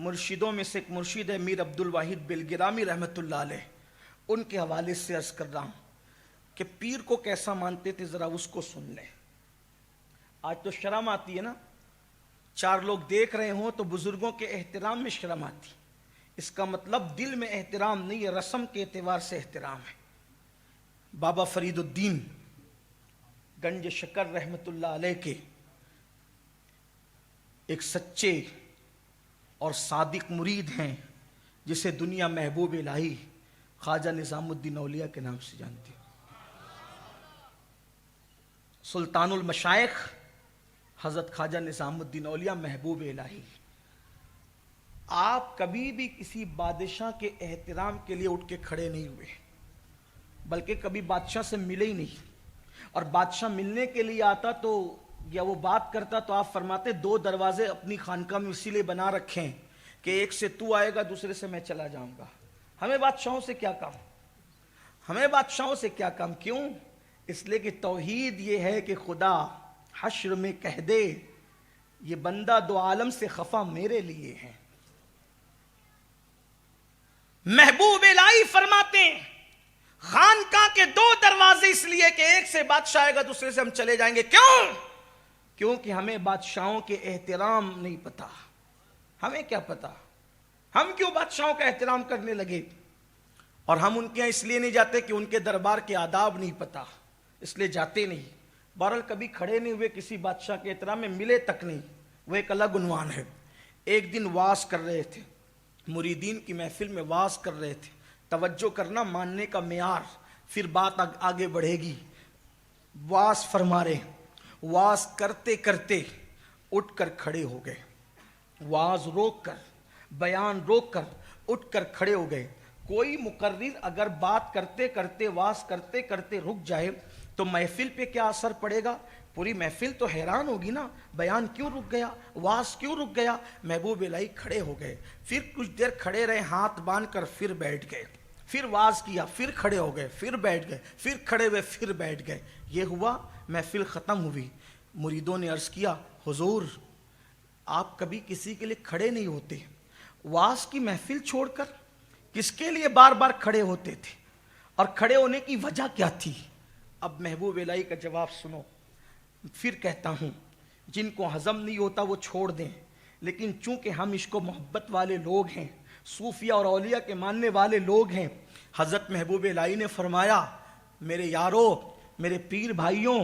Speaker 1: مرشدوں میں سے ایک مرشد ہے میر عبد الواحد بلگرامی رحمۃ اللہ علیہ، ان کے حوالے سے عرض کر رہا ہوں کہ پیر کو کیسا مانتے تھے، ذرا اس کو سن لیں۔ آج تو شرم آتی ہے نا، چار لوگ دیکھ رہے ہوں تو بزرگوں کے احترام میں شرم آتی، اس کا مطلب دل میں احترام نہیں ہے، رسم کے اعتبار سے احترام ہے۔ بابا فرید الدین گنج شکر رحمۃ اللہ علیہ کے ایک سچے اور صادق مرید ہیں، جسے دنیا محبوب الہی خواجہ نظام الدین اولیاء کے نام سے جانتی ہے، سلطان المشائخ حضرت خواجہ نظام الدین اولیاء محبوب الہی۔ آپ کبھی بھی کسی بادشاہ کے احترام کے لیے اٹھ کے کھڑے نہیں ہوئے، بلکہ کبھی بادشاہ سے ملے ہی نہیں، اور بادشاہ ملنے کے لیے آتا تو یا وہ بات کرتا تو آپ فرماتے دو دروازے اپنی خانقاہ میں اسی لیے بنا رکھیں کہ ایک سے تو آئے گا، دوسرے سے میں چلا جاؤں گا۔ ہمیں بادشاہوں سے کیا کام؟ ہمیں بادشاہوں سے کیا کام؟ کیوں؟ اس لیے کہ توحید یہ ہے کہ خدا حشر میں کہہ دے یہ بندہ دو عالم سے خفا میرے لیے ہے۔ محبوب الہی فرماتے ہیں خانقاہ کے دو دروازے اس لیے کہ ایک سے بادشاہ آئے گا، دوسرے سے ہم چلے جائیں گے۔ کیوں؟ کیونکہ ہمیں بادشاہوں کے احترام نہیں پتا۔ ہمیں کیا پتا؟ ہم کیوں بادشاہوں کا احترام کرنے لگے؟ اور ہم ان کے یہاں اس لیے نہیں جاتے کہ ان کے دربار کے آداب نہیں پتا، اس لیے جاتے نہیں۔ بہرحال کبھی کھڑے نہیں ہوئے کسی بادشاہ کے احترام میں، ملے تک نہیں، وہ ایک الگ عنوان ہے۔ ایک دن واز کر رہے تھے، مریدین کی محفل میں واز کر رہے تھے، توجہ کرنا ماننے کا معیار، پھر بات آگے بڑھے گی۔ واز فرما رہے، واز کرتے کرتے اٹھ کر کھڑے ہو گئے، واز روک کر، بیان روک کر اٹھ کر کھڑے ہو گئے۔ کوئی مقرر اگر بات کرتے کرتے واز کرتے کرتے رک جائے تو محفل پہ کیا اثر پڑے گا؟ پوری محفل تو حیران ہوگی نا، بیان کیوں رک گیا، واز کیوں رک گیا؟ محبوب الہی کھڑے ہو گئے، پھر کچھ دیر کھڑے رہے ہاتھ باندھ کر، پھر بیٹھ گئے، پھر واز کیا، پھر کھڑے ہو گئے، پھر بیٹھ گئے، پھر کھڑے ہوئے، پھر بیٹھ گئے۔ یہ ہوا، محفل ختم ہوئی۔ مریدوں نے عرض کیا حضور آپ کبھی کسی کے لیے کھڑے نہیں ہوتے، واز کی محفل چھوڑ کر کس کے لیے بار بار کھڑے ہوتے تھے، اور کھڑے ہونے کی وجہ کیا تھی؟ اب محبوب الہی کا جواب سنو۔ پھر کہتا ہوں جن کو ہضم نہیں ہوتا وہ چھوڑ دیں، لیکن چونکہ ہم عشق و محبت والے لوگ ہیں، صوفیہ اور اولیاء کے ماننے والے لوگ ہیں، حضرت محبوب الہی نے فرمایا میرے یارو، میرے پیر بھائیوں،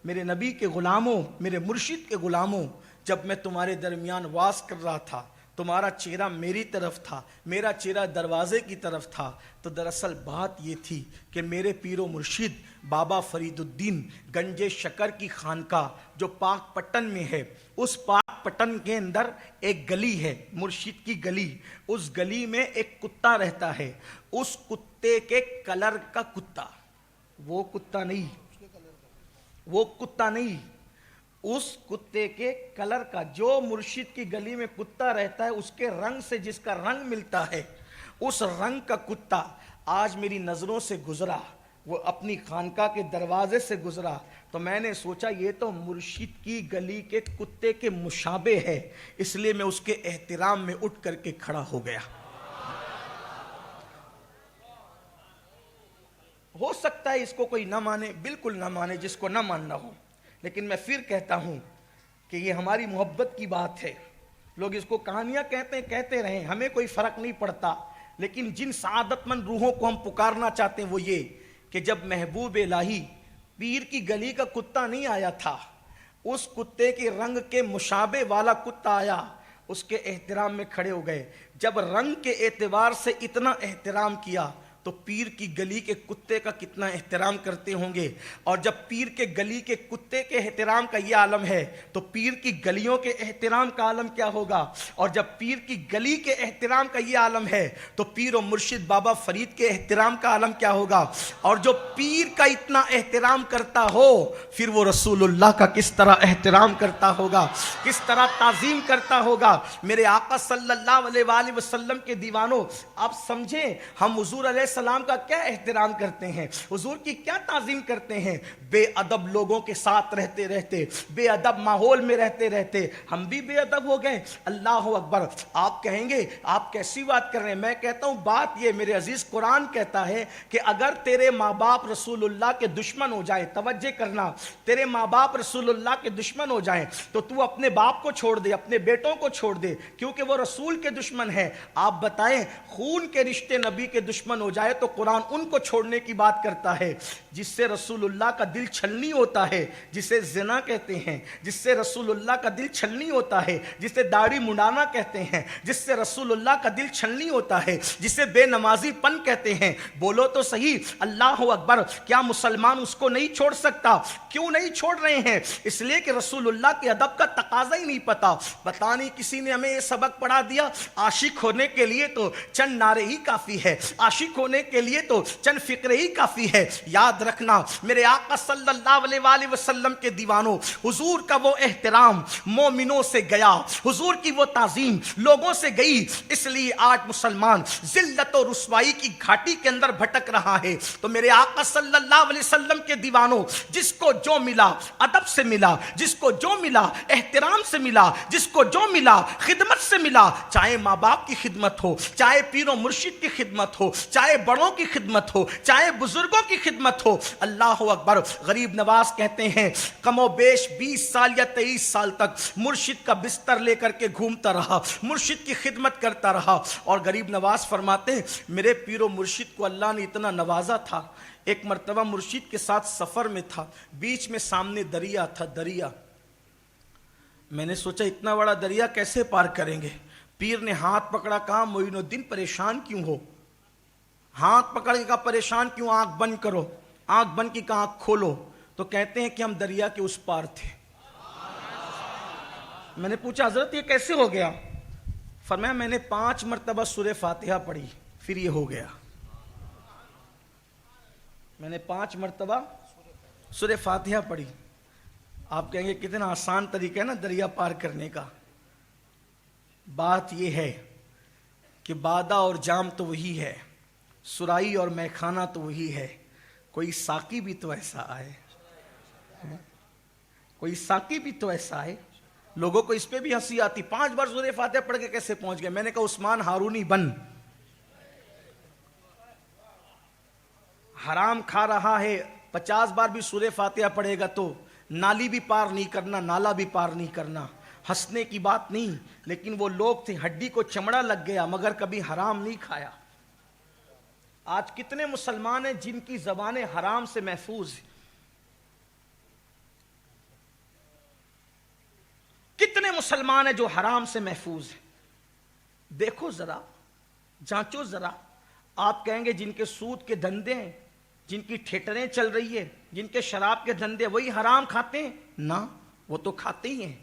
Speaker 1: میرے نبی کے غلاموں، میرے مرشد کے غلاموں، جب میں تمہارے درمیان واز کر رہا تھا تمہارا چہرہ میری طرف تھا، میرا چہرہ دروازے کی طرف تھا، تو دراصل بات یہ تھی کہ میرے پیر و مرشد بابا فرید الدین گنج شکر کی خانقاہ جو پاک پٹن میں ہے، اس پاک پٹن کے اندر ایک گلی ہے، مرشد کی گلی، اس گلی میں ایک کتا رہتا ہے، اس کتے کے کلر کا کتا، وہ کتا نہیں، وہ کتا نہیں، اس کتے کے کلر کا، جو مرشد کی گلی میں کتا رہتا ہے اس کے رنگ سے جس کا رنگ ملتا ہے، اس رنگ کا کتا آج میری نظروں سے گزرا، وہ اپنی خانقاہ کے دروازے سے گزرا، تو میں نے سوچا یہ تو مرشد کی گلی کے کتے کے مشابہ ہے، اس لیے میں اس کے احترام میں اٹھ کر کے کھڑا ہو گیا۔ ہو سکتا ہے اس کو کوئی نہ مانے، بالکل نہ مانے، جس کو نہ ماننا ہو، لیکن میں پھر کہتا ہوں کہ یہ ہماری محبت کی بات ہے۔ لوگ اس کو کہانیاں کہتے رہیں، ہمیں کوئی فرق نہیں پڑتا، لیکن جن سعادت مند روحوں کو ہم پکارنا چاہتے ہیں وہ یہ کہ جب محبوب الہی پیر کی گلی کا کتا نہیں آیا تھا، اس کتے کے رنگ کے مشابہ والا کتا آیا، اس کے احترام میں کھڑے ہو گئے۔ جب رنگ کے اعتبار سے اتنا احترام کیا تو پیر کی گلی کے کتے کا کتنا احترام کرتے ہوں گے، اور جب پیر کے گلی کے کتے کے احترام کا یہ عالم ہے تو پیر کی گلیوں کے احترام کا عالم کیا ہوگا، اور جب پیر کی گلی کے احترام کا یہ عالم ہے تو پیر و مرشد بابا فرید کے احترام کا عالم کیا ہوگا۔ اور جو پیر کا اتنا احترام کرتا ہو پھر وہ رسول اللہ کا کس طرح احترام کرتا ہوگا، کس طرح تعظیم کرتا ہوگا۔ میرے آقا صلی اللہ علیہ وآلہ وسلم کے دیوانوں، آپ سمجھیں ہم حضور علیہ السلام کا کیا احترام کرتے ہیں، حضور کی کیا تعظیم کرتے ہیں۔ بے ادب لوگوں کے ساتھ رہتے رہتے، بے ادب ماحول میں رہتے رہتے ہم بھی بے ادب ہو گئے۔ اللہ اکبر۔ آپ کہیں گے آپ کیسی بات کر رہے ہیں، میں کہتا ہوں بات یہ، میرے عزیز قرآن کہتا ہے کہ اگر تیرے ماں باپ رسول اللہ کے دشمن ہو جائیں، توجہ کرنا، تیرے ماں باپ رسول اللہ کے دشمن ہو جائیں تو تو اپنے باپ کو چھوڑ دے، اپنے بیٹوں کو چھوڑ دے، کیونکہ وہ رسول کے دشمن ہے۔ آپ بتائیں خون کے رشتے نبی کے دشمن ہو جائے تو قرآن ان کو چھوڑنے کی بات کرتا ہے۔ جس سے رسول اللہ کا دل چھلنی ہوتا ہے، جسے زنا کہتے ہیں، جس سے رسول اللہ کا دل چھلنی ہوتا ہے، جسے داڑھی منڈانا کہتے ہیں، جس سے رسول اللہ کا دل چھلنی ہوتا ہے، جسے بے نمازی پن کہتے ہیں، بولو تو صحیح اللہ اکبر، کیا مسلمان اس کو نہیں چھوڑ سکتا؟ کیوں نہیں چھوڑ رہے ہیں؟ اس لیے کہ رسول اللہ کے ادب کا تقاضا ہی نہیں پتا۔ پتا نہیں کسی نے ہمیں یہ سبق پڑھا دیا، عاشق ہونے کے لیے تو چند نعرے ہی کافی ہے، عاشق ہونے کے لیے تو چند فکرے ہی کافی ہے۔ یاد رکھنا میرے آقا صلی اللہ علیہ وآلہ وسلم کے دیوانوں، حضور کا وہ احترام مومنوں سے گیا، حضور کی وہ تعظیم لوگوں سے گئی، اس لیے آج مسلمان ذلت و رسوائی کی گھاٹی کے اندر بھٹک رہا ہے۔ تو میرے آقا صلی اللہ علیہ وسلم کے دیوانوں، جس کو جو ملا ادب سے ملا، جس کو جو ملا احترام سے ملا، جس کو جو ملا خدمت سے ملا، چاہے ماں باپ کی خدمت ہو، چاہے پیر و مرشد کی خدمت ہو، چاہے بڑوں کی خدمت ہو، چاہے بزرگوں کی خدمت ہو۔ اللہ اکبر۔ غریب نواز کہتے ہیں کم و بیش 20 سال یا 23 سال تک مرشد کا بستر لے کر کے گھومتا رہا، مرشد کی خدمت کرتا رہا، اور غریب نواز فرماتے ہیں میرے پیر و مرشد کو اللہ نے اتنا نوازا تھا، ایک مرتبہ مرشد کے ساتھ سفر میں تھا، بیچ میں سامنے دریا تھا، دریا، میں نے سوچا اتنا بڑا دریا کیسے پار کریں گے؟ پیر نے ہاتھ پکڑا، کہا معین الدین پریشان کیوں ہو؟ ہاتھ پکڑ کے کہا پریشان کیوں؟ آنکھ بند کرو، آنکھ بند کی کہا آنکھ کھولو، تو کہتے ہیں کہ ہم دریا کے اس پار تھے۔ میں نے پوچھا حضرت یہ کیسے ہو گیا؟ فرمایا میں نے 5 مرتبہ سورہ فاتحہ پڑھی پھر یہ ہو گیا۔ میں نے 5 مرتبہ سورہ فاتحہ پڑھی۔ آپ کہیں گے کتنا آسان طریقہ ہے نا دریا پار کرنے کا. بات یہ ہے کہ بادہ اور جام تو وہی ہے, سرائی اور میخانہ تو وہی ہے. کوئی ساقی بھی تو ایسا آئے, کوئی ساقی بھی تو ایسا آئے. لوگوں کو اس پہ بھی ہنسی آتی, 5 بار سورہ فاتحہ پڑھ کے کیسے پہنچ گئے. میں نے کہا عثمان ہارونی بن, حرام کھا رہا ہے, 50 بار بھی سورہ فاتحہ پڑھے گا تو نالی بھی پار نہیں کرنا, نالا بھی پار نہیں کرنا. ہنسنے کی بات نہیں, لیکن وہ لوگ تھے ہڈی کو چمڑا لگ گیا مگر کبھی حرام نہیں کھایا. آج کتنے مسلمان ہیں جن کی زبانیں حرام سے محفوظ ہیں؟ کتنے مسلمان ہیں جو حرام سے محفوظ ہیں؟ دیکھو ذرا, جانچو ذرا. آپ کہیں گے جن کے سود کے دھندے ہیں, جن کی تھیٹریں چل رہی ہے, جن کے شراب کے دھندے, وہی حرام کھاتے ہیں؟ نہ, وہ تو کھاتے ہی ہیں.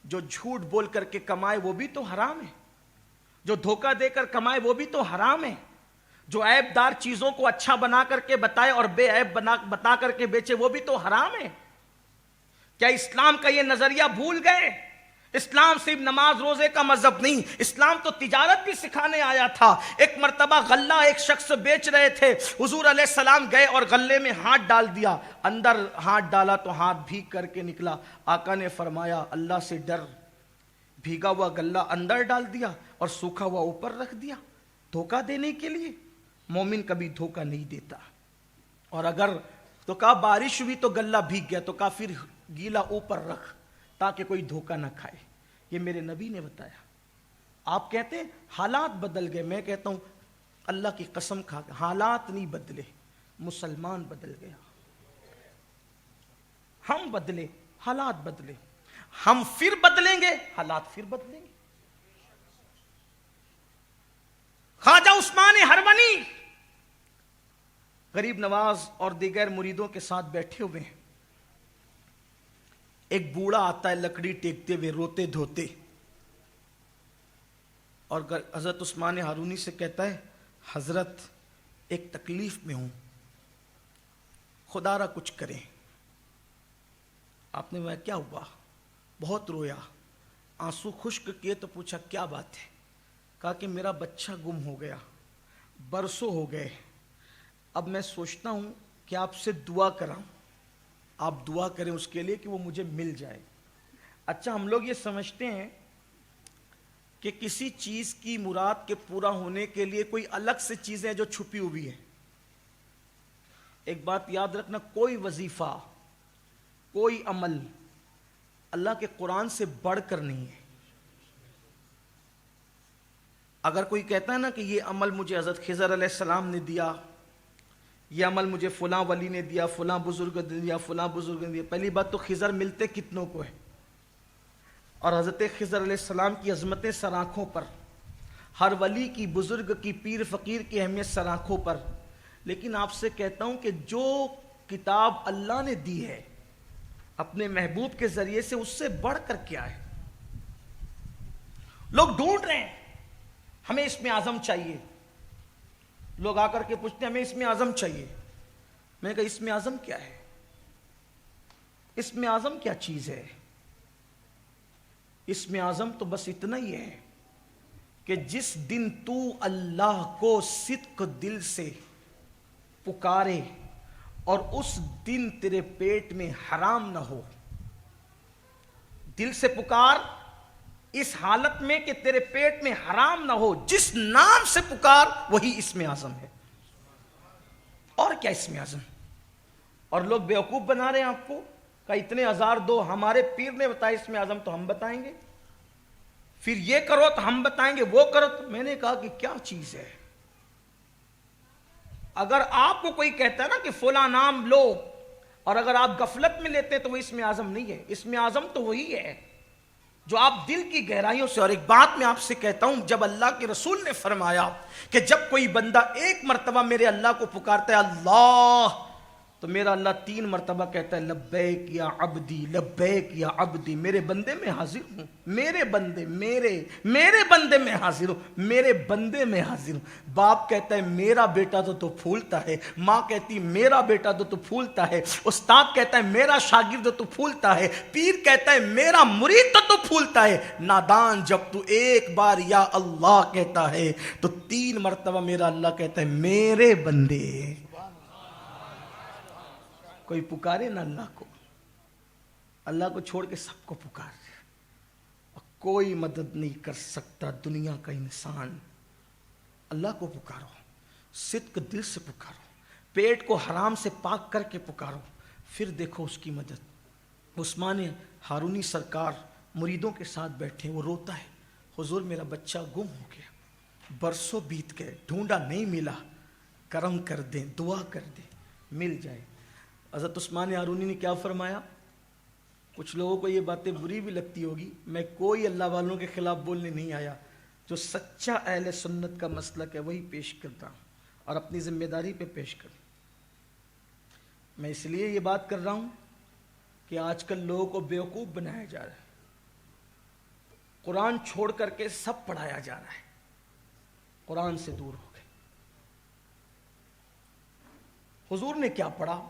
Speaker 1: جو جھوٹ بول کر کے کمائے وہ بھی تو حرام ہے, جو دھوکہ دے کر کمائے وہ بھی تو حرام ہے, جو عیب دار چیزوں کو اچھا بنا کر کے بتائے اور بے عیب بتا کر کے بیچے وہ بھی تو حرام ہے. کیا اسلام کا یہ نظریہ بھول گئے؟ اسلام صرف نماز روزے کا مذہب نہیں, اسلام تو تجارت بھی سکھانے آیا تھا. ایک مرتبہ غلہ ایک شخص بیچ رہے تھے, حضور علیہ السلام گئے اور غلے میں ہاتھ ڈال دیا. اندر ہاتھ ڈالا تو ہاتھ بھیگ کر کے نکلا. آقا نے فرمایا اللہ سے ڈر, بھیگا ہوا غلہ اندر ڈال دیا اور سوکھا ہوا اوپر رکھ دیا, دھوکہ دینے کے لیے. مومن کبھی دھوکہ نہیں دیتا. اور اگر تو کہا بارش ہوئی تو غلہ بھیگ گیا, تو کہا پھر گیلا اوپر رکھ تاکہ کوئی دھوکہ نہ کھائے. یہ میرے نبی نے بتایا. آپ کہتے ہیں حالات بدل گئے, میں کہتا ہوں اللہ کی قسم کھا کے حالات نہیں بدلے, مسلمان بدل گیا. ہم بدلے, حالات بدلے. ہم پھر بدلیں گے, حالات پھر بدلیں گے. خواجہ عثمان ہرونی غریب نواز اور دیگر مریدوں کے ساتھ بیٹھے ہوئے ہیں. ایک بوڑھا آتا ہے لکڑی ٹیکتے ہوئے روتے دھوتے, اور حضرت عثمان ہارونی سے کہتا ہے حضرت ایک تکلیف میں ہوں, خدا را کچھ کریں. آپ نے کہا کیا ہوا؟ بہت رویا, آنسو خشک کیے تو پوچھا کیا بات ہے؟ کہا کہ میرا بچہ گم ہو گیا, برسوں ہو گئے. اب میں سوچتا ہوں کہ آپ سے دعا کراؤں, آپ دعا کریں اس کے لیے کہ وہ مجھے مل جائے. اچھا, ہم لوگ یہ سمجھتے ہیں کہ کسی چیز کی مراد کے پورا ہونے کے لیے کوئی الگ سے چیزیں جو چھپی ہوئی ہیں. ایک بات یاد رکھنا, کوئی وظیفہ, کوئی عمل اللہ کے قرآن سے بڑھ کر نہیں ہے. اگر کوئی کہتا ہے نا کہ یہ عمل مجھے حضرت خضر علیہ السلام نے دیا, یہ عمل مجھے فلاں ولی نے دیا, فلاں بزرگ نے دیا, فلاں بزرگ نے دیا. پہلی بات تو خضر ملتے کتنوں کو ہے, اور حضرت خضر علیہ السلام کی عظمتیں سر آنکھوں پر, ہر ولی کی, بزرگ کی, پیر فقیر کی اہمیت سر آنکھوں پر. لیکن آپ سے کہتا ہوں کہ جو کتاب اللہ نے دی ہے اپنے محبوب کے ذریعے سے, اس سے بڑھ کر کیا ہے؟ لوگ ڈھونڈ رہے ہیں ہمیں اس میں اعظم چاہیے. لوگ آ کر کے پوچھتے ہیں ہمیں اس میں اعظم چاہیے. میں نے کہا اس میں اعظم کیا ہے؟ اس میں اعظم کیا چیز ہے؟ اس میں اعظم تو بس اتنا ہی ہے کہ جس دن تو اللہ کو صدق دل سے پکارے اور اس دن تیرے پیٹ میں حرام نہ ہو. دل سے پکار اس حالت میں کہ تیرے پیٹ میں حرام نہ ہو. جس نام سے پکار وہی اس میں اعظم ہے. اور کیا اس میں اعظم؟ اور لوگ بیوقوف بنا رہے ہیں آپ کو, کہ اتنے ہزار دو, ہمارے پیر نے بتایا اس میں اعظم تو ہم بتائیں گے, پھر یہ کرو تو ہم بتائیں گے, وہ کرو تو. میں نے کہا کہ کیا چیز ہے؟ اگر آپ کو کوئی کہتا ہے نا کہ فلاں نام لو, اور اگر آپ غفلت میں لیتے ہیں تو وہ اس میں اعظم نہیں ہے. اس میں اعظم تو وہی ہے جو آپ دل کی گہرائیوں سے. اور ایک بات میں آپ سے کہتا ہوں, جب اللہ کے رسول نے فرمایا کہ جب کوئی بندہ ایک مرتبہ میرے اللہ کو پکارتا ہے اللہ, تو میرا اللہ 3 مرتبہ کہتا ہے لبیک یا عبدی، لبیک یا عبدی، میرے بندے میں حاضر ہوں، میرے بندے، میرے بندے میں حاضر ہوں، میرے بندے میں حاضر ہوں۔ باپ کہتا ہے میرا بیٹا تو پھولتا ہے، ماں کہتی میرا بیٹا تو پھولتا ہے، استاد کہتا ہے میرا شاگرد تو پھولتا ہے، پیر کہتا ہے میرا مرید تو پھولتا ہے۔ نادان جب تو ایک بار یا اللہ کہتا ہے تو 3 مرتبہ میرا اللہ کہتا ہے میرے بندے۔ کوئی پکارے نا اللہ کو، اللہ کو چھوڑ کے سب کو پکارے، اور کوئی مدد نہیں کر سکتا دنیا کا انسان۔ اللہ کو پکارو، صدق دل سے پکارو، پیٹ کو حرام سے پاک کر کے پکارو، پھر دیکھو اس کی مدد۔ عثمان ہارونی سرکار مریدوں کے ساتھ بیٹھے، وہ روتا ہے، حضور میرا بچہ گم ہو گیا، برسوں بیت گئے، ڈھونڈا نہیں ملا، کرم کر دیں، دعا کر دیں مل جائے۔ حضرت عثمان ہارونی نے کیا فرمایا؟ کچھ لوگوں کو یہ باتیں بری بھی لگتی ہوگی، میں کوئی اللہ والوں کے خلاف بولنے نہیں آیا، جو سچا اہل سنت کا مسلک ہے وہی پیش کرتا ہوں اور اپنی ذمہ داری پہ پیش کروں۔ میں اس لیے یہ بات کر رہا ہوں کہ آج کل لوگوں کو بیوقوف بنایا جا رہا ہے، قرآن چھوڑ کر کے سب پڑھایا جا رہا ہے، قرآن سے دور ہو گئے۔ حضور نے کیا پڑھا؟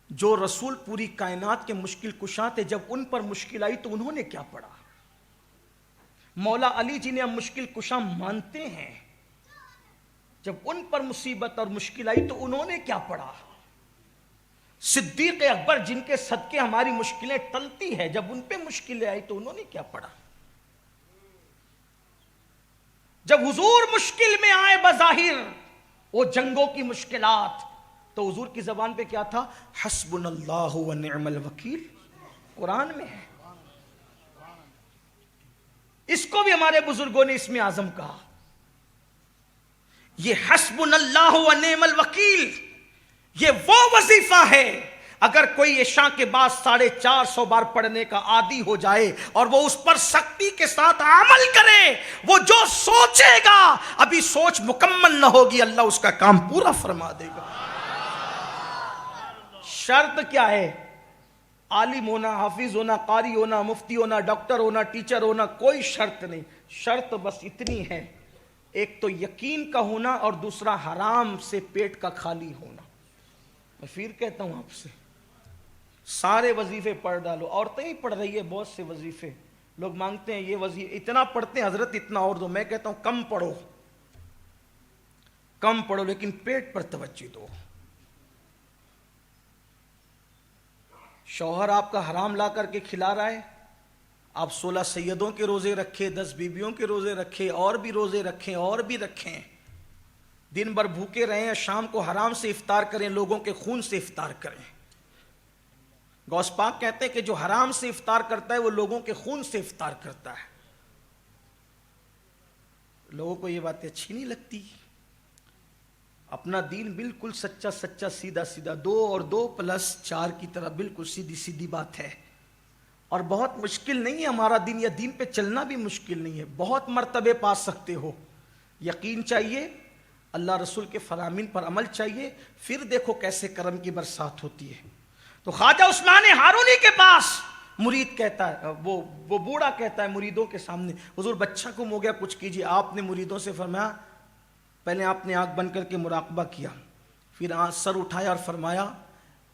Speaker 1: جو رسول پوری کائنات کے مشکل کشا تھے، جب ان پر مشکل آئی تو انہوں نے کیا پڑھا؟ مولا علی جنہیں ہم مشکل کشا مانتے ہیں، جب ان پر مصیبت اور مشکل آئی تو انہوں نے کیا پڑھا؟ صدیق اکبر جن کے صدقے ہماری مشکلیں ٹلتی ہیں، جب ان پہ مشکلیں آئی تو انہوں نے کیا پڑھا؟ جب حضور مشکل میں آئے بظاہر وہ جنگوں کی مشکلات، تو حضور کی زبان پہ کیا تھا؟ حسبنا اللہ و نعم الوکیل، قرآن میں ہے۔ اس کو بھی ہمارے بزرگوں نے اسم اعظم کہا۔ یہ حسبنا اللہ و نعم الوکیل، یہ وہ وظیفہ ہے اگر کوئی عشاء کے بعد 450 بار پڑھنے کا عادی ہو جائے اور وہ اس پر سختی کے ساتھ عمل کرے، وہ جو سوچے گا، ابھی سوچ مکمل نہ ہوگی، اللہ اس کا کام پورا فرما دے گا۔ شرط کیا ہے؟ عالم ہونا، حافظ ہونا، قاری ہونا، مفتی ہونا، ڈاکٹر ہونا، ٹیچر ہونا، کوئی شرط نہیں۔ شرط بس اتنی ہے، ایک تو یقین کا ہونا اور دوسرا حرام سے پیٹ کا خالی ہونا۔ میں پھر کہتا ہوں آپ سے، سارے وظیفے پڑھ ڈالو، عورتیں ہی پڑھ رہی ہے بہت سے وظیفے، لوگ مانگتے ہیں یہ وظیفے اتنا پڑھتے ہیں حضرت اتنا اور دو، میں کہتا ہوں کم پڑھو، کم پڑھو لیکن پیٹ پر توجہ دو۔ شوہر آپ کا حرام لا کر کے کھلا رہا ہے، آپ 16 سیدوں کے روزے رکھے، 10 بیویوں کے روزے رکھے، اور بھی روزے رکھیں اور بھی رکھیں، دن بھر بھوکے رہیں، شام کو حرام سے افطار کریں، لوگوں کے خون سے افطار کریں۔ غوث پاک کہتے ہیں کہ جو حرام سے افطار کرتا ہے وہ لوگوں کے خون سے افطار کرتا ہے۔ لوگوں کو یہ باتیں اچھی نہیں لگتی۔ اپنا دین بالکل سچا سچا، سیدھا سیدھا، 2 اور 2 + 4 کی طرح بالکل سیدھی سیدھی بات ہے، اور بہت مشکل نہیں ہے ہمارا دین، یا دین پہ چلنا بھی مشکل نہیں ہے، بہت مرتبے پا سکتے ہو۔ یقین چاہیے، اللہ رسول کے فرامین پر عمل چاہیے، پھر دیکھو کیسے کرم کی برسات ہوتی ہے۔ تو خواجہ عثمان ہارونی کے پاس مرید کہتا ہے، وہ بوڑھا کہتا ہے مریدوں کے سامنے، حضور بچہ گم ہو گیا، کچھ کیجیے۔ آپ نے مریدوں سے فرمایا، پہلے آپ نے آنکھ بند کر کے مراقبہ کیا، پھر سر اٹھایا اور فرمایا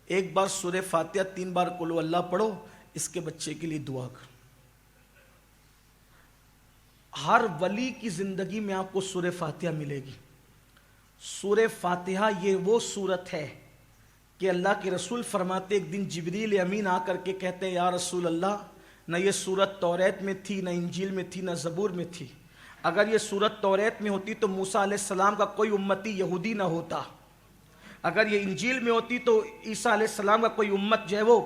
Speaker 1: ایک بار سورہ فاتحہ 3 بار قل ہو اللہ پڑھو، اس کے بچے کے لیے دعا کرو۔ ہر ولی کی زندگی میں آپ کو سورہ فاتحہ ملے گی۔ سورہ فاتحہ یہ وہ سورت ہے کہ اللہ کے رسول فرماتے، ایک دن جبریل امین آ کر کے کہتے ہیں یا رسول اللہ، نہ یہ سورت توریت میں تھی، نہ انجیل میں تھی، نہ زبور میں تھی، اگر یہ سورت توریت میں ہوتی تو موسیٰ علیہ السلام کا کوئی امتی یہودی نہ ہوتا، اگر یہ انجیل میں ہوتی تو عیسیٰ علیہ السلام کا کوئی امت جو ہے وہ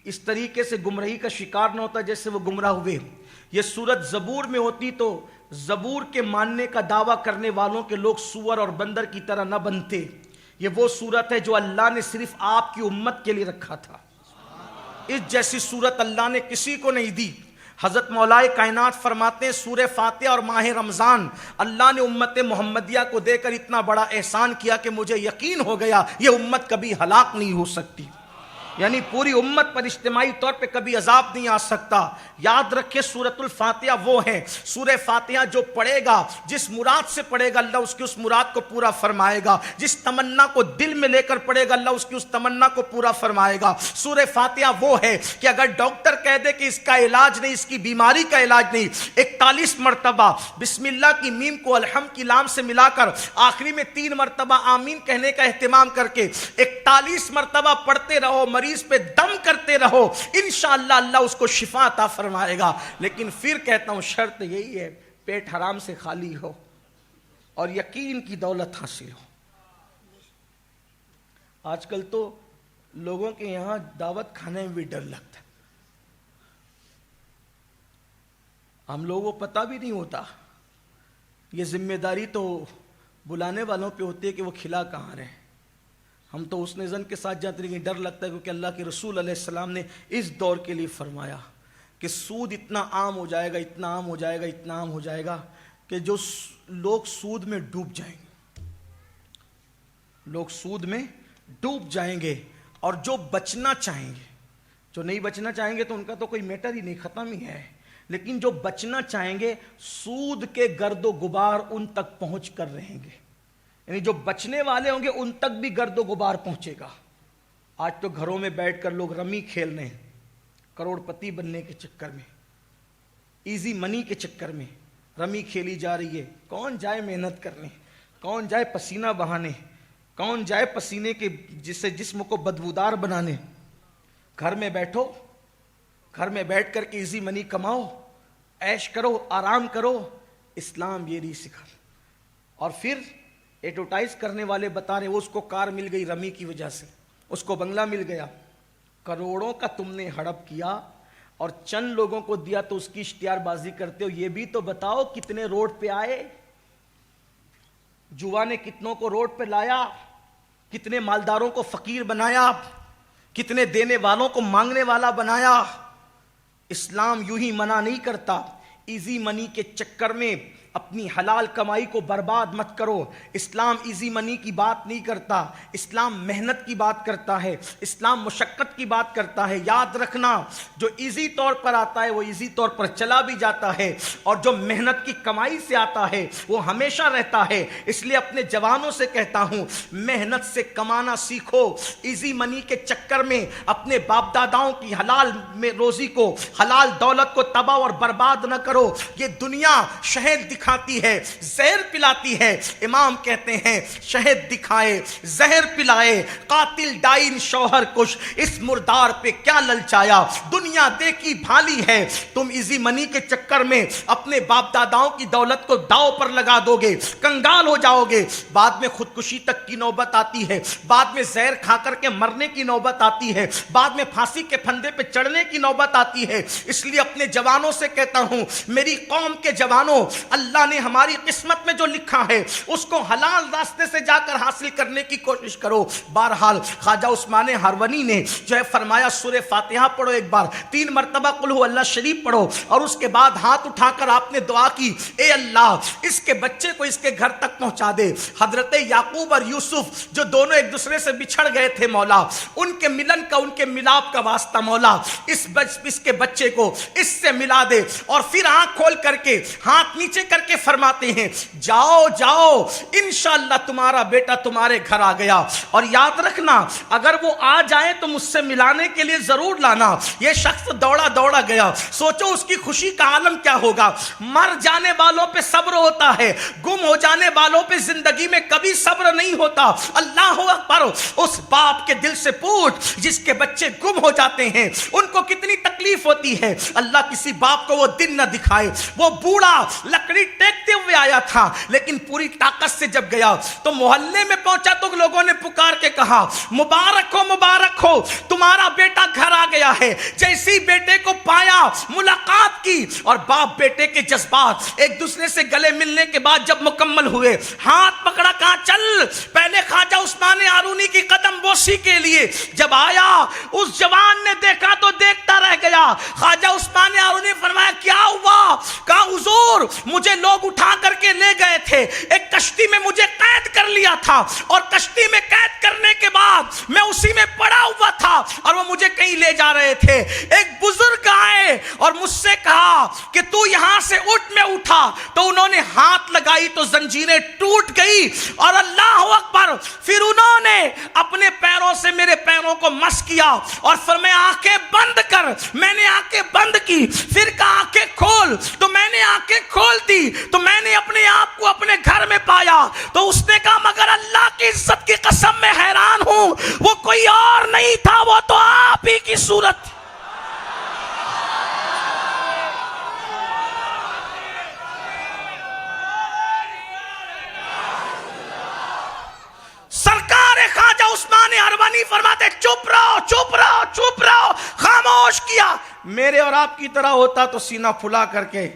Speaker 1: اس طریقے سے گمراہی کا شکار نہ ہوتا جیسے وہ گمراہ ہوئے، یہ سورت زبور میں ہوتی تو زبور کے ماننے کا دعویٰ کرنے والوں کے لوگ سور اور بندر کی طرح نہ بنتے۔ یہ وہ سورت ہے جو اللہ نے صرف آپ کی امت کے لیے رکھا تھا، اس جیسی سورت اللہ نے کسی کو نہیں دی۔ حضرت مولائے کائنات فرماتے ہیں سورہ فاتحہ اور ماہ رمضان اللہ نے امت محمدیہ کو دے کر اتنا بڑا احسان کیا کہ مجھے یقین ہو گیا یہ امت کبھی ہلاک نہیں ہو سکتی، یعنی پوری امت پر اجتماعی طور پہ کبھی عذاب نہیں آ سکتا۔ یاد رکھے سورۃ الفاتحہ وہ ہے، سورہ فاتحہ جو پڑھے گا جس مراد سے پڑھے گا اللہ اس کی اس مراد کو پورا فرمائے گا، جس تمنا کو دل میں لے کر پڑھے گا اللہ اس کی اس تمنا کو پورا فرمائے گا۔ سورہ فاتحہ وہ ہے کہ اگر ڈاکٹر کہہ دے کہ اس کا علاج نہیں، اس کی بیماری کا علاج نہیں، 41 مرتبہ بسم اللہ کی میم کو الحمد کی لام سے ملا کر آخری میں 3 مرتبہ آمین کہنے کا اہتمام کر کے 41 مرتبہ پڑھتے رہو، مریض پہ دم کرتے رہو، انشاءاللہ اللہ اس کو شفا عطا فرمائے گا۔ لیکن پھر کہتا ہوں شرط یہی ہے پیٹ حرام سے خالی ہو اور یقین کی دولت حاصل ہو۔ آج کل تو لوگوں کے یہاں دعوت کھانے میں بھی ڈر لگتا ہے، ہم لوگوں کو پتہ بھی نہیں ہوتا، یہ ذمہ داری تو بلانے والوں پہ ہوتی ہے کہ وہ کھلا کہاں رہے۔ ہم تو اس نظر کے ساتھ جاتے ہیں کہ ڈر لگتا ہے، کیونکہ اللہ کے رسول علیہ السلام نے اس دور کے لیے فرمایا کہ سود اتنا عام ہو جائے گا، اتنا عام ہو جائے گا، اتنا عام ہو جائے گا کہ جو لوگ سود میں ڈوب جائیں گے، لوگ سود میں ڈوب جائیں گے، اور جو بچنا چاہیں گے، جو نہیں بچنا چاہیں گے تو ان کا تو کوئی میٹر ہی نہیں، ختم ہی ہے، لیکن جو بچنا چاہیں گے سود کے گرد و غبار ان تک پہنچ کر رہیں گے، یعنی جو بچنے والے ہوں گے ان تک بھی گرد و غبار پہنچے گا۔ آج تو گھروں میں بیٹھ کر لوگ رمی کھیل رہے ہیں، کروڑ پتی بننے کے چکر میں، ایزی منی کے چکر میں رمی کھیلی جا رہی ہے۔ کون جائے محنت کرنے، کون جائے پسینہ بہانے، کون جائے پسینے کے جس سے جسم کو بدبودار بنانے۔ گھر میں بیٹھو، گھر میں بیٹھ کر کے ایزی منی کماؤ، عیش کرو، آرام کرو، اسلام یہ نہیں سکھا۔ اور پھر ایڈورٹائز کرنے والے بتا رہے ہیں وہ اس کو کار مل گئی رمی کی وجہ سے، اس کو بنگلہ مل گیا، کروڑوں کا تم نے ہڑپ کیا اور چند لوگوں کو دیا تو اس کی اشتہار بازی کرتے ہو۔ یہ بھی تو بتاؤ کتنے روڈ پہ آئے، جوا نے کتنوں کو روڈ پہ لایا، کتنے مالداروں کو فقیر بنایا، کتنے دینے والوں کو مانگنے والا بنایا۔ اسلام یوں ہی منع نہیں کرتا، ایزی منی کے چکر میں اپنی حلال کمائی کو برباد مت کرو۔ اسلام ایزی منی کی بات نہیں کرتا، اسلام محنت کی بات کرتا ہے، اسلام مشقت کی بات کرتا ہے۔ یاد رکھنا جو ایزی طور پر آتا ہے وہ ایزی طور پر چلا بھی جاتا ہے، اور جو محنت کی کمائی سے آتا ہے وہ ہمیشہ رہتا ہے۔ اس لیے اپنے جوانوں سے کہتا ہوں محنت سے کمانا سیکھو، ایزی منی کے چکر میں اپنے باپ داداؤں کی حلال میں روزی کو، حلال دولت کو تباہ اور برباد نہ کرو۔ یہ دنیا شہد دکھاتی ہے، زہر پلاتی ہے۔ امام کہتے ہیں شہد دکھائے، زہر پلائے، قاتل ڈائن شوہر کش، اس مردار پہ کیا للچایا۔ دنیا دیکھی بھالی ہے، تم ایزی منی کے چکر میں اپنے باپ داداؤں کی دولت کو داؤ پر لگا دو گے، کنگال ہو جاؤ گے، بعد میں خودکشی تک کی نوبت آتی ہے، بعد میں زہر کھا کر کے مرنے کی نوبت آتی ہے، بعد میں پھانسی کے پھندے پہ چڑھنے کی نوبت آتی ہے۔ اس لیے اپنے جوانوں سے کہتا ہوں میری قوم کے جوانوں، اللہ نے ہماری قسمت میں جو لکھا ہے اس کو حلال راستے سے جا کر حاصل کرنے کی کوشش کرو۔ بہرحال خواجہ عثمان ہرونی نے جو ہے فرمایا سورہ فاتحہ پڑھو، ایک بار 3 مرتبہ قل ہو اللہ شریف پڑھو، اور اس کے بعد ہاتھ اٹھا کر آپ نے دعا کی اے اللہ اس کے بچے کو اس کے گھر تک پہنچا دے۔ حضرت یعقوب اور یوسف جو دونوں ایک دوسرے سے بچھڑ گئے تھے مولا، ان کے ملن کا، ان کے ملاپ کا واسطہ مولا اس کے بچے کو اس سے ملا دے۔ اور پھر آنکھ کھول کر کے ہاتھ نیچے کر کے فرماتے ہیں جاؤ جاؤ انشاءاللہ تمہارا بیٹا تمہارے گھر آ گیا۔ اور یاد رکھنا اگر وہ آ جائے تو مجھ سے ملانے کے لیے ضرور لانا۔ یہ شخص دوڑا دوڑا گیا، سوچو اس کی خوشی کا عالم کیا ہوگا۔ مر جانے والوں پہ صبر ہوتا ہے، گم ہو جانے والوں پہ زندگی میں کبھی صبر نہیں ہوتا۔ اللہ اکبر، اس باپ کے دل سے پوچھ جس کے بچے گم ہو جاتے ہیں ان کو کتنی تکلیف ہوتی ہے۔ اللہ کسی باپ کو وہ دن نہ دکھائے۔ وہ بوڑھا لکڑی ٹیکتے ہوئے آیا تھا لیکن پوری طاقت سے جب گیا تو محلے میں پہنچا تو لوگوں نے پکار کے کہا مبارک ہو تمہارا بیٹا گھر آ گیا ہے۔ جیسی بیٹے کو پایا، ملاقات کی، اور باپ بیٹے کے جذبات ایک دوسرے سے گلے ملنے کے بعد جب مکمل ہوئے، ہاتھ پکڑا، کہا چل۔ پہلے خواجہ عثمان ہارونی کی قدم بوسی کے لیے جب آیا، اس جوان نے دیکھا تو دیکھتا رہ گیا۔ خواجہ عثمان ہارونی نے فرمایا حضور مجھے لوگ اٹھا کر کے لے گئے تھے، ایک کشتی میں مجھے قید کر لیا تھا، اور کشتی میں قید کرنے کے بعد میں اسی میں پڑا ہوا تھا اور وہ مجھے کہیں لے جا رہے تھے۔ ایک بزرگ آئے اور مجھ سے کہا کہ تو یہاں سے اٹھ، میں اٹھا تو انہوں نے ہاتھ لگائی تو زنجیریں ٹوٹ گئی، اور اللہ اکبر، پھر انہوں نے اپنے پیروں سے میرے پیروں کو مس کیا اور فرمایا آنکھیں بند کر، میں نے آنکھیں بند کی، پھر کہا آنکھیں کھول، تو میں نے آنکھیں کھول دی، تو میں نے اپنے آپ کو اپنے گھر میں پایا۔ تو اس نے کہا مگر اللہ کی عزت کی قسم میں حیران ہوں، وہ کوئی اور نہیں تھا، وہ تو آپ ہی کی صورت۔ سرکار خواجہ عثمان ہروانی فرماتے چپ رہو چپ رہو چپ رہو، خاموش کیا۔ میرے اور آپ کی طرح ہوتا تو سینہ پھلا کر کے،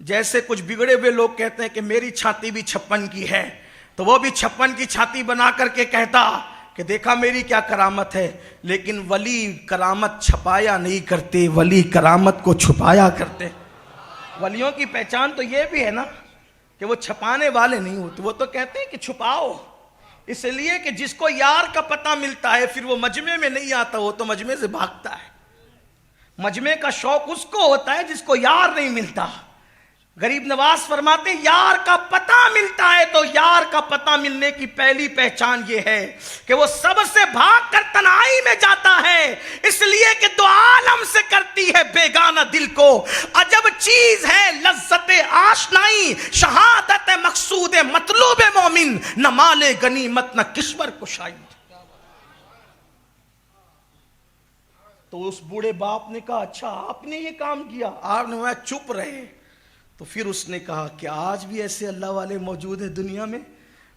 Speaker 1: جیسے کچھ بگڑے ہوئے لوگ کہتے ہیں کہ میری چھاتی بھی 56 کی ہے، تو وہ بھی 56 کی چھاتی بنا کر کے کہتا کہ دیکھا میری کیا کرامت ہے۔ لیکن ولی کرامت چھپایا نہیں کرتے، ولی کرامت کو چھپایا کرتے۔ ولیوں کی پہچان تو یہ بھی ہے نا کہ وہ چھپانے والے نہیں ہوتے، وہ تو کہتے ہیں کہ چھپاؤ، اس لیے کہ جس کو یار کا پتہ ملتا ہے پھر وہ مجمع میں نہیں آتا، وہ تو مجمع سے بھاگتا ہے۔ مجمع کا شوق اس کو ہوتا ہے جس کو یار نہیں ملتا۔ غریب نواز فرماتے ہیں یار کا پتہ ملتا ہے تو یار کا پتہ ملنے کی پہلی پہچان یہ ہے کہ وہ سب سے بھاگ کر تنہائی میں جاتا ہے، اس لیے کہ دو عالم سے کرتی ہے بیگانہ دل کو۔ عجب چیز ہے لذت آشنائی، شہادت مقصود مطلوب مومن، نہ مال غنیمت نہ کشور کشائی۔ تو اس بوڑھے باپ نے کہا اچھا آپ نے یہ کام کیا؟ آپ نے چپ رہے۔ تو پھر اس نے کہا کہ آج بھی ایسے اللہ والے موجود ہیں دنیا میں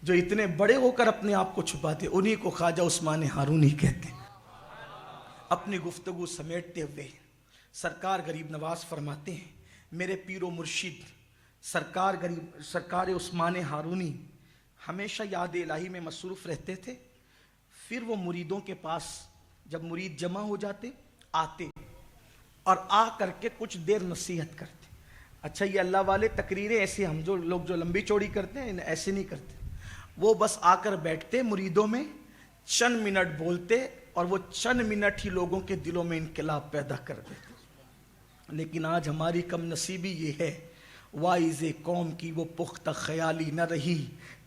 Speaker 1: جو اتنے بڑے ہو کر اپنے آپ کو چھپاتے، انہی کو خواجہ عثمان ہارونی کہتے ہیں۔ اپنی گفتگو سمیٹتے ہوئے سرکار غریب نواز فرماتے ہیں میرے پیر و مرشد سرکار عثمان ہارونی ہمیشہ یاد الہی میں مصروف رہتے تھے۔ پھر وہ مریدوں کے پاس جب مرید جمع ہو جاتے آتے اور آ کر کے کچھ دیر نصیحت کرتے۔ اچھا یہ اللہ والے تقریریں ایسے ہم جو لوگ جو لمبی چوڑی کرتے ہیں ایسے نہیں کرتے، وہ بس آ کر بیٹھتے مریدوں میں، چند منٹ بولتے اور وہ چند منٹ ہی لوگوں کے دلوں میں انقلاب پیدا کر دیتے۔ لیکن آج ہماری کم نصیبی یہ ہے، وائز قوم کی وہ پختہ خیالی نہ رہی،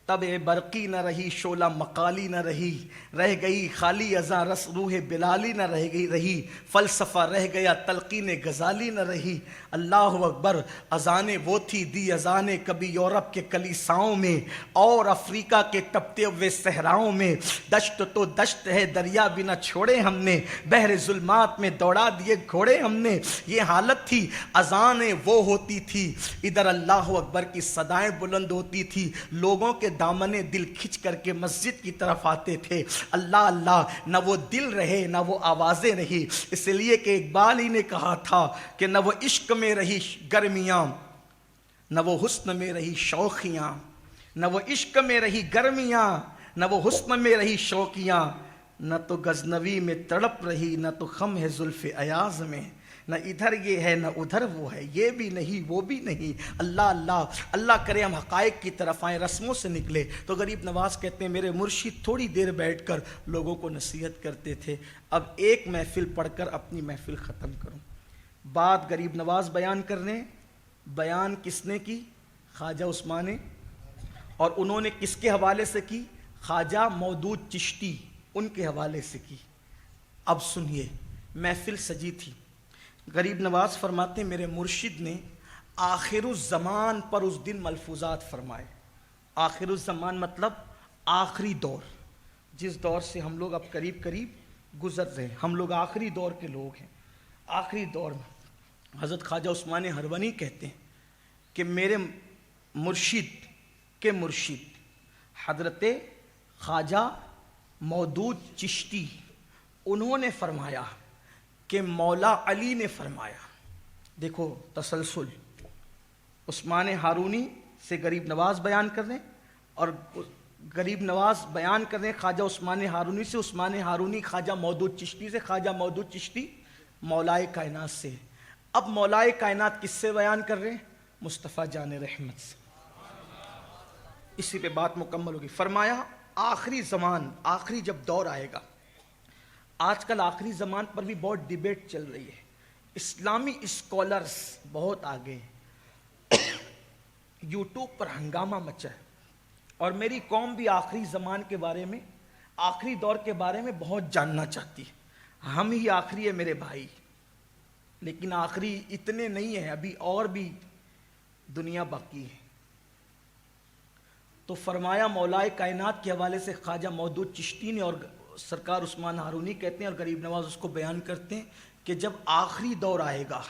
Speaker 1: طبع برقی نہ رہی، شعلہ مقالی نہ رہی، رہ گئی خالی ازاں رس روح بلالی نہ رہی، فلسفہ رہ گیا تلقین غزالی نہ رہی۔ اللہ اکبر، اذانیں وہ تھی دی اذانیں کبھی یورپ کے کلیساؤں میں اور افریقہ کے تپتے ہوئے صحراؤں میں، دشت تو دشت ہے دریا بھی نہ چھوڑے ہم نے، بحر ظلمات میں دوڑا دیے گھوڑے ہم نے۔ یہ حالت تھی، اذانیں وہ ہوتی تھی، ادھر اللہ اکبر کی صدائیں بلند ہوتی تھی، لوگوں کے دامن دل کھچ کر کے مسجد کی طرف آتے تھے۔ اللہ اللہ، نہ وہ دل رہے نہ وہ آوازیں رہی، اس لیے کہ اقبال ہی نے کہا تھا کہ نہ وہ عشق میں رہی گرمیاں، نہ وہ حسن میں رہی شوخیاں، نہ وہ عشق میں رہی گرمیاں، نہ وہ حسن میں رہی شوقیاں، نہ تو غزنوی میں تڑپ رہی، نہ تو خم ہے زلف ایاز میں، نہ ادھر یہ ہے نہ ادھر وہ ہے، یہ بھی نہیں وہ بھی نہیں۔ اللہ اللہ، اللہ کرے ہم حقائق کی طرف آئیں، رسموں سے نکلے۔ تو غریب نواز کہتے ہیں میرے مرشد تھوڑی دیر بیٹھ کر لوگوں کو نصیحت کرتے تھے۔ اب ایک محفل پڑھ کر اپنی محفل ختم کروں۔ بات غریب نواز بیان کرنے، بیان کس نے کی؟ خواجہ عثمان، اور انہوں نے کس کے حوالے سے کی؟ خواجہ مودود چشتی، ان کے حوالے سے کی۔ اب سنیے، محفل سجی تھی۔ غریب نواز فرماتے ہیں میرے مرشد نے آخر الزمان پر اس دن ملفوظات فرمائے۔ آخر الزمان مطلب آخری دور، جس دور سے ہم لوگ اب قریب قریب گزر رہے ہیں، ہم لوگ آخری دور کے لوگ ہیں۔ آخری دور میں حضرت خواجہ عثمان ہروانی کہتے ہیں کہ میرے مرشد کے مرشد حضرت خواجہ مودود چشتی، انہوں نے فرمایا کہ مولا علی نے فرمایا۔ دیکھو تسلسل، عثمان ہارونی سے غریب نواز بیان کر رہے ہیں اور غریب نواز بیان کر رہے ہیں خواجہ عثمان ہارونی سے، عثمان ہارونی خواجہ مودود چشتی سے، خواجہ مودود چشتی مولائے کائنات سے۔ اب مولائے کائنات کس سے بیان کر رہے ہیں؟ مصطفیٰ جان رحمت سے، اسی پہ بات مکمل ہوگی۔ فرمایا آخری زمان، آخری جب دور آئے گا، آج کل آخری زمان پر بھی بہت ڈیبیٹ چل رہی ہے، اسلامی اسکالرز بہت آگے ہیں، یوٹیوب پر ہنگامہ مچا ہے، اور میری قوم بھی آخری زمان کے بارے میں، آخری دور کے بارے میں بہت جاننا چاہتی ہے۔ ہم ہی آخری ہے میرے بھائی، لیکن آخری اتنے نہیں ہیں، ابھی اور بھی دنیا باقی ہے۔ تو فرمایا مولائے کائنات کے حوالے سے خواجہ مودود چشتی نے اور سرکار عثمان ہارونی کہتے ہیں اور غریب نواز اس کو بیان کرتے ہیں کہ جب آخری دور آئے گا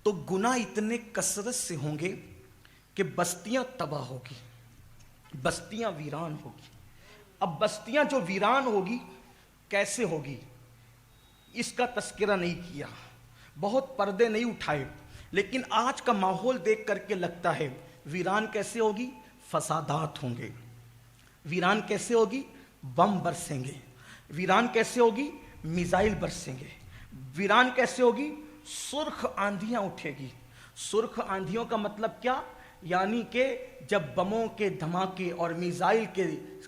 Speaker 1: تو گناہ اتنے کثرت سے ہوں گے کہ بستیاں تباہ ہوگی، بستیاں ویران ہوگی۔ اب بستیاں جو ویران ہوگی کیسے ہوگی اس کا تذکرہ نہیں کیا، بہت پردے نہیں اٹھائے، لیکن آج کا ماحول دیکھ کر کے لگتا ہے ویران کیسے ہوگی؟ فسادات ہوں گے۔ ویران کیسے ہوگی؟ بم برسیں گے۔ ویران کیسے ہوگی؟ میزائل برسیں گے۔ ویران کیسے ہوگی؟ سرخ آندھیاں اٹھے گی۔ سرخ آندھیوں کا مطلب کیا؟ یعنی کہ جب بموں کے دھماکے اور میزائل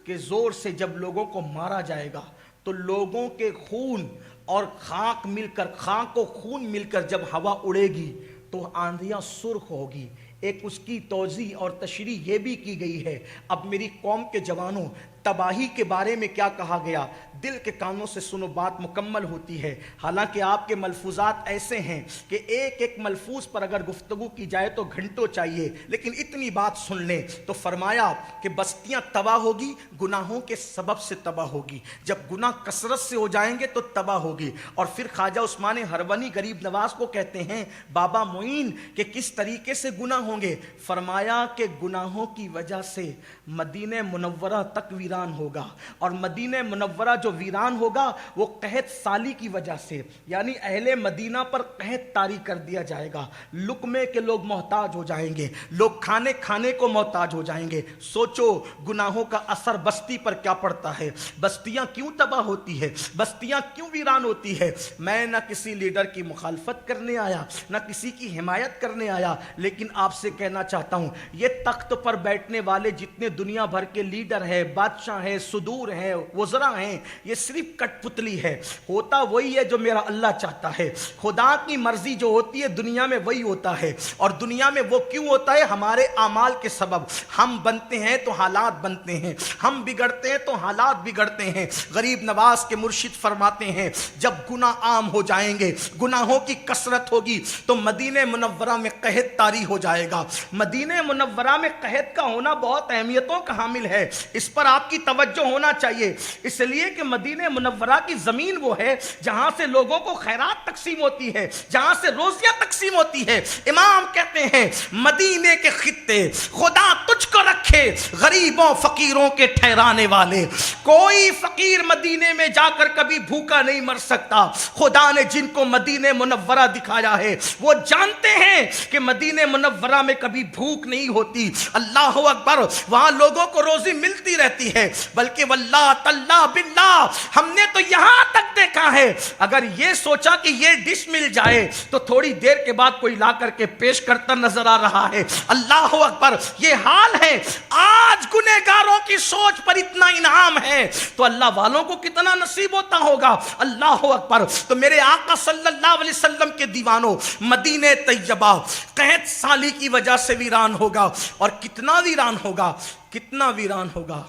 Speaker 1: کے زور سے جب لوگوں کو مارا جائے گا تو لوگوں کے خون اور خاک مل کر، خاک و خون مل کر جب ہوا اڑے گی تو آندھیاں سرخ ہوگی۔ ایک اس کی توضیح اور تشریح یہ بھی کی گئی ہے۔ اب میری قوم کے جوانوں، تباہی کے بارے میں کیا کہا گیا؟ دل کے کانوں سے سنو، بات مکمل ہوتی ہے۔ حالانکہ آپ کے ملفوظات ایسے ہیں کہ ایک ایک ملفوظ پر اگر گفتگو کی جائے تو گھنٹوں چاہیے، لیکن اتنی بات سن لیں تو فرمایا کہ بستیاں تباہ ہوگی، گناہوں کے سبب سے تباہ ہوگی۔ جب گناہ کثرت سے ہو جائیں گے تو تباہ ہوگی۔ اور پھر خواجہ عثمان ہرونی غریب نواز کو کہتے ہیں بابا معین کہ کس طریقے سے گناہ ہوں گے؟ فرمایا کہ گناہوں کی وجہ سے مدینہ منورہ تک ویران ہوگا، اور مدینہ منورہ جو ویران ہوگا وہ قحط سالی کی وجہ سے، یعنی اہل مدینہ پر قحط طاری کر دیا جائے گا، لقمے کے لوگ محتاج ہو جائیں گے، لوگ کھانے کھانے کو محتاج ہو جائیں گے۔ سوچو گناہوں کا اثر بستی پر کیا پڑتا ہے، بستیاں کیوں تباہ ہوتی ہے، بستیاں کیوں ویران ہوتی ہے۔ میں نہ کسی لیڈر کی مخالفت کرنے آیا، نہ کسی کی حمایت کرنے آیا، لیکن آپ سے کہنا چاہتا ہوں یہ تخت پر بیٹھنے والے جتنے دنیا بھر کے لیڈر ہیں، بادشاہ ہیں، صدور ہیں، وزراء ہیں، یہ صرف کٹ پتلی ہے۔ ہوتا وہی ہے جو میرا اللہ چاہتا ہے۔ خدا کی مرضی جو ہوتی ہے دنیا میں وہی ہوتا ہے، اور دنیا میں وہ کیوں ہوتا ہے؟ ہمارے اعمال کے سبب۔ ہم بنتے ہیں تو حالات بنتے ہیں، ہم بگڑتے ہیں تو حالات بگڑتے ہیں۔ غریب نواز کے مرشد فرماتے ہیں جب گناہ عام ہو جائیں گے، گناہوں کی کثرت ہوگی تو مدینہ منورہ میں قحط طاری ہو جائے گا۔ مدینہ منورہ میں قحط کا ہونا بہت اہمیتوں کا حامل ہے، اس پر آپ کی توجہ ہونا چاہیے، اس لیے کہ مدینہ منورہ کی زمین وہ ہے جہاں سے لوگوں کو خیرات تقسیم ہوتی ہے، جہاں سے روزیاں تقسیم ہوتی ہے۔ امام کہتے ہیں مدینے کے خطے خدا تجھ کو رکھے غریبوں فقیروں کے ٹھہرانے والے۔ کوئی فقیر مدینے میں جا کر کبھی بھوکا نہیں مر سکتا۔ خدا نے جن کو مدینہ منورہ دکھایا ہے وہ جانتے ہیں کہ مدینہ منورہ میں کبھی بھوک نہیں ہوتی۔ اللہ اکبر، وہاں لوگوں کو روزی ملتی رہتی ہے، بلکہ واللہ تاللہ باللہ ہم نے تو یہاں تک دیکھا ہے اگر یہ سوچا کہ یہ ڈش مل جائے تو تھوڑی دیر کے بعد کوئی لا کر کے پیش کرتا نظر آ رہا ہے۔ اللہ اکبر، یہ حال ہے۔ آج گنہگاروں کی سوچ پر اتنا انعام ہے تو اللہ والوں کو کتنا نصیب ہوتا ہوگا۔ اللہ اکبر۔ تو میرے آقا صلی اللہ علیہ وسلم کے دیوانوں، مدینہ طیبہ قحط سالی کی وجہ سے ویران ہوگا، اور کتنا ویران ہوگا، کتنا ویران ہوگا۔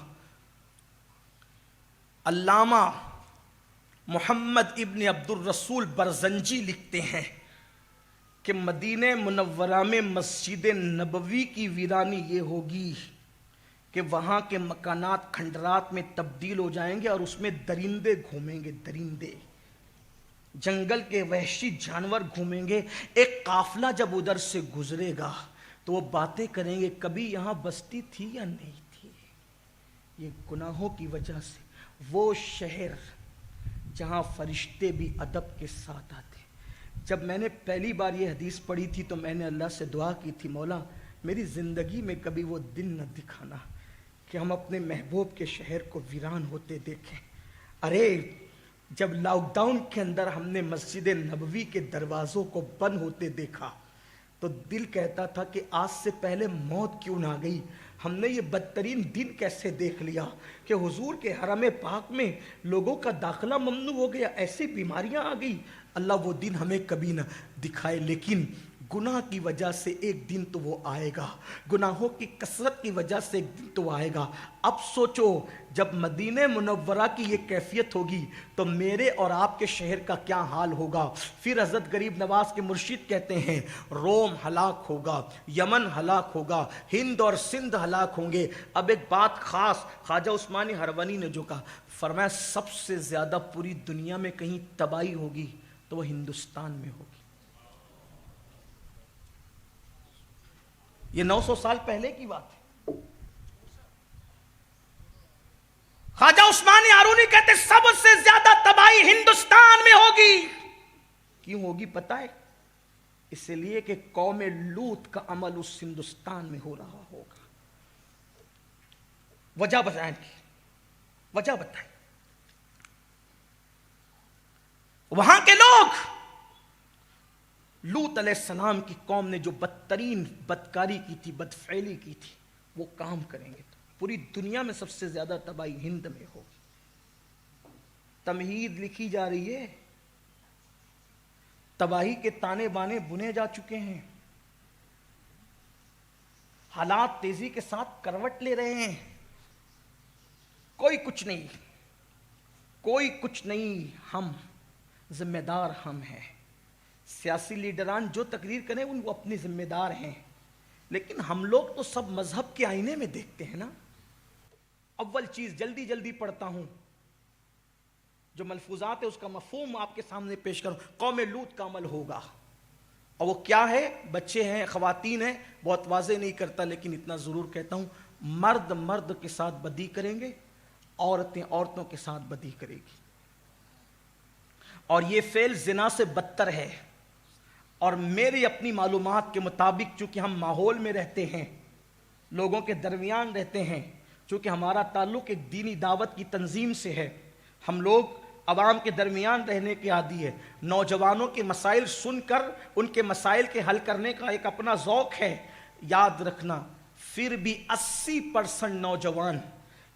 Speaker 1: علامہ محمد ابن عبد الرسول برزنجی لکھتے ہیں کہ مدینہ منورہ میں مسجد نبوی کی ویرانی یہ ہوگی کہ وہاں کے مکانات کھنڈرات میں تبدیل ہو جائیں گے، اور اس میں درندے گھومیں گے، درندے، جنگل کے وحشی جانور گھومیں گے۔ ایک قافلہ جب ادھر سے گزرے گا تو وہ باتیں کریں گے کبھی یہاں بستی تھی یا نہیں تھی۔ یہ گناہوں کی وجہ سے وہ شہر جہاں فرشتے بھی ادب کے ساتھ آتے۔ جب میں نے پہلی بار یہ حدیث پڑھی تھی تو میں نے اللہ سے دعا کی تھی، مولا میری زندگی میں کبھی وہ دن نہ دکھانا کہ ہم اپنے محبوب کے شہر کو ویران ہوتے دیکھیں۔ ارے جب لاک ڈاؤن کے اندر ہم نے مسجد نبوی کے دروازوں کو بند ہوتے دیکھا تو دل کہتا تھا کہ آج سے پہلے موت کیوں نہ گئی، ہم نے یہ بدترین دن کیسے دیکھ لیا کہ حضور کے حرم پاک میں لوگوں کا داخلہ ممنوع ہو گیا، ایسی بیماریاں آ گئی، اللہ وہ دن ہمیں کبھی نہ دکھائے۔ لیکن گناہ کی وجہ سے ایک دن تو وہ آئے گا، گناہوں کی کثرت کی وجہ سے ایک دن تو آئے گا۔ اب سوچو جب مدینہ منورہ کی یہ کیفیت ہوگی تو میرے اور آپ کے شہر کا کیا حال ہوگا۔ پھر حضرت غریب نواز کے مرشد کہتے ہیں روم ہلاک ہوگا، یمن ہلاک ہوگا، ہند اور سندھ ہلاک ہوں گے۔ اب ایک بات خاص خواجہ عثمانی ہروانی نے جو کہا، فرمایا سب سے زیادہ پوری دنیا میں کہیں تباہی ہوگی تو وہ ہندوستان میں ہوگی۔ یہ 900 سال پہلے کی بات ہے۔ خواجہ عثمانی ہارونی کہتے سب سے زیادہ تباہی ہندوستان میں ہوگی۔ کیوں ہوگی پتہ ہے؟ اس لیے کہ قوم لوط کا عمل اس ہندوستان میں ہو رہا ہوگا۔ وجہ بتائیں گے، وجہ بتائیں۔ وہاں کے لوگ لوط علیہ السلام کی قوم نے جو بدترین بدکاری کی تھی، بدفعلی کی تھی، وہ کام کریں گے تو پوری دنیا میں سب سے زیادہ تباہی ہند میں ہوگی۔ تمہید لکھی جا رہی ہے، تباہی کے تانے بانے بنے جا چکے ہیں، حالات تیزی کے ساتھ کروٹ لے رہے ہیں۔ کوئی کچھ نہیں، کوئی کچھ نہیں، ہم ذمہ دار ہم ہیں۔ سیاسی لیڈران جو تقریر کریں ان وہ اپنے ذمہ دار ہیں، لیکن ہم لوگ تو سب مذہب کے آئینے میں دیکھتے ہیں نا۔ اول چیز جلدی جلدی پڑھتا ہوں، جو ملفوظات ہے اس کا مفہوم آپ کے سامنے پیش کروں۔ قوم لوط کا عمل ہوگا، اور وہ کیا ہے؟ بچے ہیں، خواتین ہیں، بہت واضح نہیں کرتا لیکن اتنا ضرور کہتا ہوں، مرد مرد کے ساتھ بدی کریں گے، عورتیں عورتوں کے ساتھ بدی کرے گی، اور یہ فعل زنا سے بدتر ہے۔ اور میری اپنی معلومات کے مطابق چونکہ ہم ماحول میں رہتے ہیں، لوگوں کے درمیان رہتے ہیں، چونکہ ہمارا تعلق ایک دینی دعوت کی تنظیم سے ہے، ہم لوگ عوام کے درمیان رہنے کے عادی ہے، نوجوانوں کے مسائل سن کر ان کے مسائل کے حل کرنے کا ایک اپنا ذوق ہے۔ یاد رکھنا پھر بھی 80% نوجوان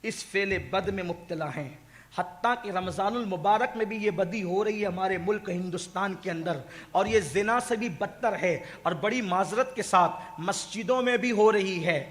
Speaker 1: اس فعل بد میں مبتلا ہیں، حتیٰ کہ رمضان المبارک میں بھی یہ بدی ہو رہی ہے ہمارے ملک ہندوستان کے اندر، اور یہ زنا سے بھی بدتر ہے، اور بڑی معذرت کے ساتھ مسجدوں میں بھی ہو رہی ہے،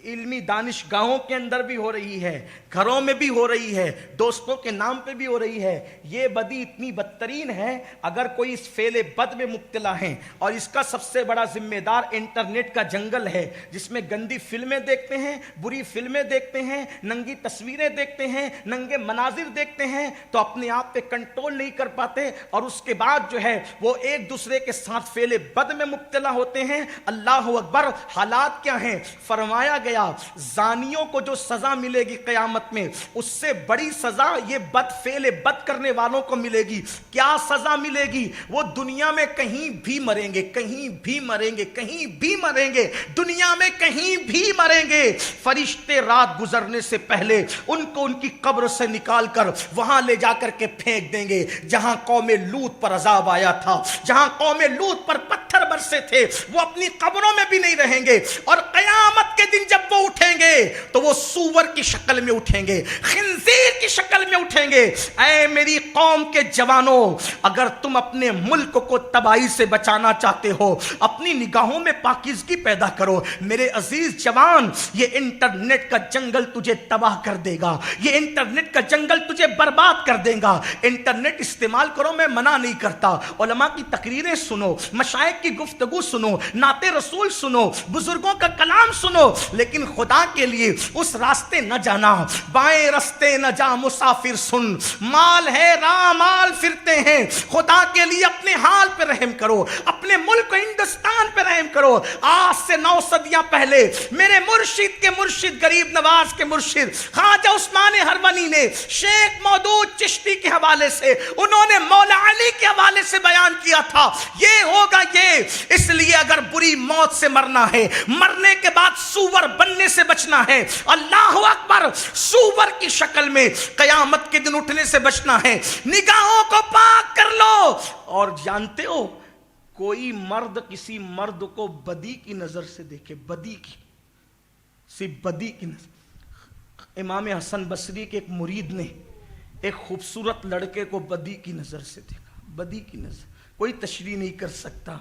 Speaker 1: علمی دانشگاہوں کے اندر بھی ہو رہی ہے، گھروں میں بھی ہو رہی ہے، دوستوں کے نام پہ بھی ہو رہی ہے۔ یہ بدی اتنی بدترین ہے، اگر کوئی اس فعل بد میں مبتلا ہے، اور اس کا سب سے بڑا ذمہ دار انٹرنیٹ کا جنگل ہے، جس میں گندی فلمیں دیکھتے ہیں، بری فلمیں دیکھتے ہیں، ننگی تصویریں دیکھتے ہیں، ننگے مناظر دیکھتے ہیں، تو اپنے آپ پہ کنٹرول نہیں کر پاتے، اور اس کے بعد جو ہے وہ ایک دوسرے کے ساتھ فعل بد میں مبتلا ہوتے ہیں۔ اللہ اکبر! حالات کیا ہیں؟ فرمایا گیا زانیوں کو جو سزا ملے گی قیامت میں، اس سے بڑی سزا یہ بد فعل بد کرنے والوں کو ملے گی۔ کیا سزا ملے گی؟ وہ دنیا میں کہیں بھی مریں گے، کہیں بھی مریں گے، کہیں بھی مریں گے، دنیا میں کہیں بھی مریں گے، فرشتے رات گزرنے سے پہلے ان کو ان کی قبر سے نکال کر وہاں لے جا کر کے پھینک دیں گے جہاں قوم لوط پر عذاب آیا تھا، جہاں قوم لوط پر پتھر برسے تھے، وہ اپنی قبروں میں بھی نہیں رہیں گے، اور قیامت کے دن جب وہ اٹھیں گے تو وہ سور کی شکل میں اٹھیں گے، خنزیر کی شکل میں اٹھیں گے۔ اے میری قوم کے جوانوں، اگر تم اپنے ملک کو تباہی سے بچانا چاہتے ہو، اپنی نگاہوں میں پاکیزگی پیدا کرو۔ میرے عزیز جوان، یہ انٹرنیٹ کا جنگل تجھے تباہ کر دے گا، یہ انٹرنیٹ کا جنگل تجھے برباد کر دے گا۔ انٹرنیٹ استعمال کرو، میں منع نہیں کرتا، علماء کی تقریریں سنو، مشائخ کی گفتگو سنو، نعت رسول سنو، بزرگوں کا کلام سنو، لیکن خدا کے لیے اس راستے نہ جانا، بائیں راستے نہ جا مسافر سن، مال ہے راہ مال پھرتے ہیں، خدا کے لیے اپنے حال پہ رحم کرو، اپنے ملک ہندوستان پہ رحم کرو۔ آج سے 9 صدیاں پہلے میرے مرشد کے مرشد، غریب نواز کے مرشد خواجہ عثمان ہروانی نے شیخ مودود چشتی کے حوالے سے، انہوں نے مولا علی کے حوالے سے بیان کیا تھا، یہ ہوگا یہ۔ اس لیے اگر بری موت سے مرنا ہے، مرنے کے بعد سور بننے سے بچنا ہے، اللہ اکبر، سور کی شکل میں قیامت کے دن اٹھنے سے بچنا ہے، نگاہوں کو پاک کر لو۔ اور جانتے ہو کوئی مرد کسی مرد کو بدی کی نظر سے دیکھے، بدی کی، صرف بدی کی نظر۔ امام حسن بصری کے ایک مرید نے ایک خوبصورت لڑکے کو بدی کی نظر سے دیکھا، بدی کی نظر، کوئی تشریح نہیں کر سکتا،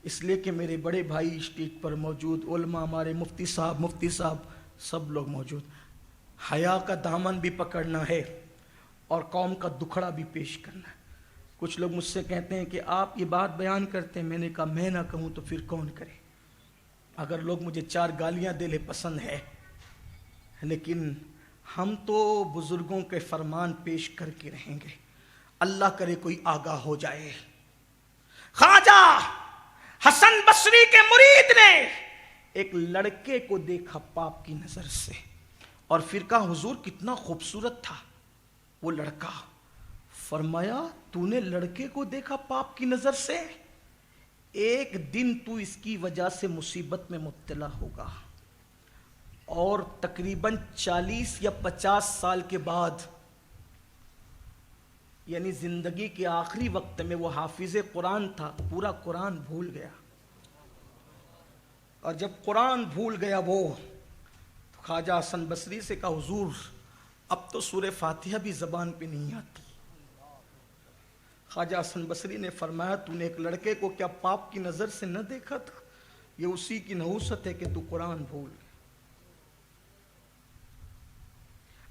Speaker 1: اس لیے کہ میرے بڑے بھائی اسٹیج پر موجود، علماء ہمارے مفتی صاحب سب لوگ موجود۔ حیا کا دامن بھی پکڑنا ہے اور قوم کا دکھڑا بھی پیش کرنا ہے۔ کچھ لوگ مجھ سے کہتے ہیں کہ آپ یہ بات بیان کرتے ہیں، میں نے کہا میں نہ کہوں تو پھر کون کرے؟ اگر لوگ مجھے 4 گالیاں دے لے پسند ہے، لیکن ہم تو بزرگوں کے فرمان پیش کر کے رہیں گے۔ اللہ کرے کوئی آگاہ ہو جائے۔ خواجہ حسن بصری کے مرید نے ایک لڑکے کو دیکھا پاپ کی نظر سے، اور پھر کہا حضور کتنا خوبصورت تھا وہ لڑکا۔ فرمایا تو نے لڑکے کو دیکھا پاپ کی نظر سے، ایک دن تو اس کی وجہ سے مصیبت میں مبتلا ہوگا، اور تقریباً 40 یا 50 سال کے بعد، یعنی زندگی کے آخری وقت میں، وہ حافظ قرآن تھا، پورا قرآن بھول گیا، اور جب قرآن بھول گیا وہ، تو خواجہ حسن بصری سے کہا حضور اب تو سورہ فاتحہ بھی زبان پہ نہیں آتی۔ خواجہ حسن بصری نے فرمایا تو نے ایک لڑکے کو کیا پاپ کی نظر سے نہ دیکھا تھا؟ یہ اسی کی نحوست ہے کہ تو قرآن بھول۔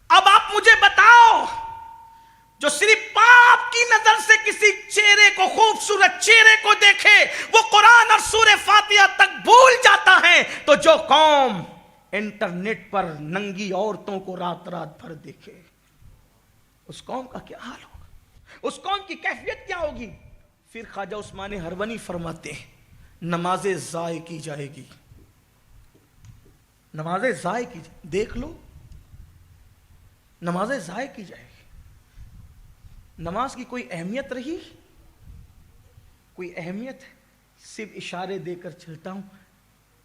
Speaker 1: اب آپ مجھے بتاؤ، جو صرف پاپ کی نظر سے کسی چہرے کو، خوبصورت چہرے کو دیکھے، وہ قرآن اور سورہ فاتحہ تک بھول جاتا ہے، تو جو قوم انٹرنیٹ پر ننگی عورتوں کو رات بھر دیکھے، اس قوم کا کیا حال ہوگا؟ اس قوم کی کیفیت کیا ہوگی؟ پھر خواجہ عثمان ہرونی فرماتے ہیں نمازیں ضائع کی جائے گی، نمازیں ضائع کی جائے، دیکھ لو نمازیں ضائع کی جائے گی۔ نماز کی کوئی اہمیت رہی؟ کوئی اہمیت ہے؟ صرف اشارے دے کر چلتا ہوں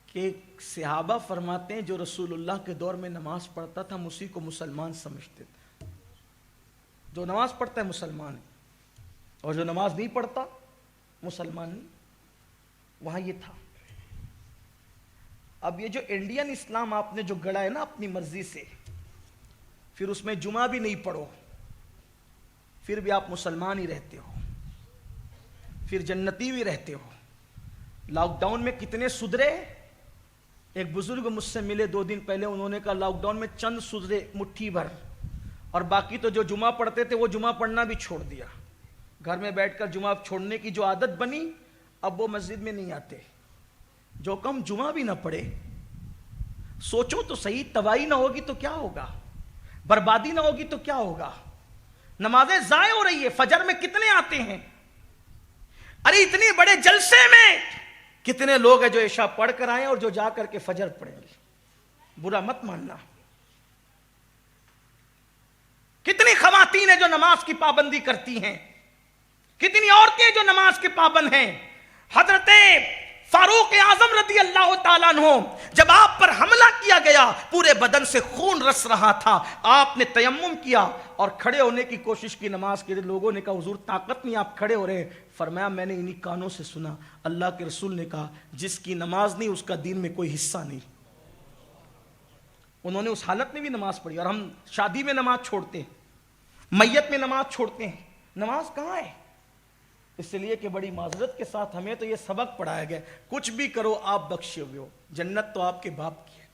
Speaker 1: کہ صحابہ فرماتے ہیں جو رسول اللہ کے دور میں نماز پڑھتا تھا ہم اسی کو مسلمان سمجھتے تھے۔ جو نماز پڑھتا ہے مسلمان ہے، اور جو نماز نہیں پڑھتا مسلمان نہیں۔ وہاں یہ تھا۔ اب یہ جو انڈین اسلام آپ نے جو گڑا ہے نا اپنی مرضی سے، پھر اس میں جمعہ بھی نہیں پڑھو، پھر بھی آپ مسلمان ہی رہتے ہو، پھر جنتی بھی رہتے ہو۔ لاک ڈاؤن میں کتنے سدھرے؟ ایک بزرگ مجھ سے ملے 2 دن پہلے، انہوں نے کہا لاک ڈاؤن میں چند سدھرے، مٹھی بھر، اور باقی تو جو جمعہ پڑھتے تھے وہ جمعہ پڑھنا بھی چھوڑ دیا۔ گھر میں بیٹھ کر جمعہ چھوڑنے کی جو عادت بنی، اب وہ مسجد میں نہیں آتے۔ جو کم جمعہ بھی نہ پڑھے، سوچو تو صحیح، تباہی نہ ہوگی تو کیا ہوگا؟ بربادی نہ ہوگی تو کیا ہوگا؟ نمازیں ضائع ہو رہی ہے۔ فجر میں کتنے آتے ہیں؟ ارے اتنے بڑے جلسے میں کتنے لوگ ہیں جو عشاء پڑھ کر آئے اور جو جا کر کے فجر پڑھیں گے؟ برا مت ماننا۔ کتنی خواتین ہیں جو نماز کی پابندی کرتی ہیں، کتنی عورتیں جو نماز کے پابند ہیں۔ حضرت فاروق اعظم رضی اللہ تعالیٰ عنہ، جب آپ پر حملہ کیا گیا، پورے بدن سے خون رس رہا تھا، آپ نے تیمم کیا اور کھڑے ہونے کی کوشش کی نماز کے لیے۔ لوگوں نے کہا حضور طاقت نہیں، آپ کھڑے ہو رہے ہیں۔ فرمایا میں نے انہی کانوں سے سنا، اللہ کے رسول نے کہا جس کی نماز نہیں اس کا دین میں کوئی حصہ نہیں۔ انہوں نے اس حالت میں بھی نماز پڑھی، اور ہم شادی میں نماز چھوڑتے ہیں، میت میں نماز چھوڑتے ہیں۔ نماز کہاں ہے؟ اس لیے کہ بڑی معذرت کے ساتھ ہمیں تو یہ سبق پڑھایا گیا، کچھ بھی کرو آپ بخشے ہوئے ہو، جنت تو آپ کے باپ کی ہے۔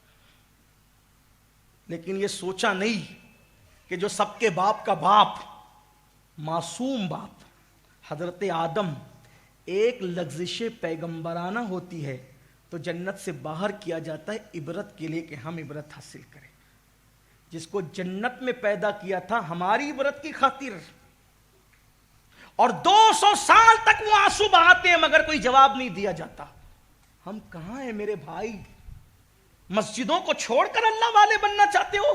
Speaker 1: لیکن یہ سوچا نہیں کہ جو سب کے باپ کا باپ، معصوم باپ حضرت آدم، ایک لغزش پیغمبرانہ ہوتی ہے تو جنت سے باہر کیا جاتا ہے عبرت کے لیے کہ ہم عبرت حاصل کریں۔ جس کو جنت میں پیدا کیا تھا ہماری عبرت کی خاطر، اور 200 سال تک وہ آنسو بہاتے ہیں مگر کوئی جواب نہیں دیا جاتا۔ ہم کہاں ہیں میرے بھائی؟ مسجدوں کو چھوڑ کر اللہ والے بننا چاہتے ہو؟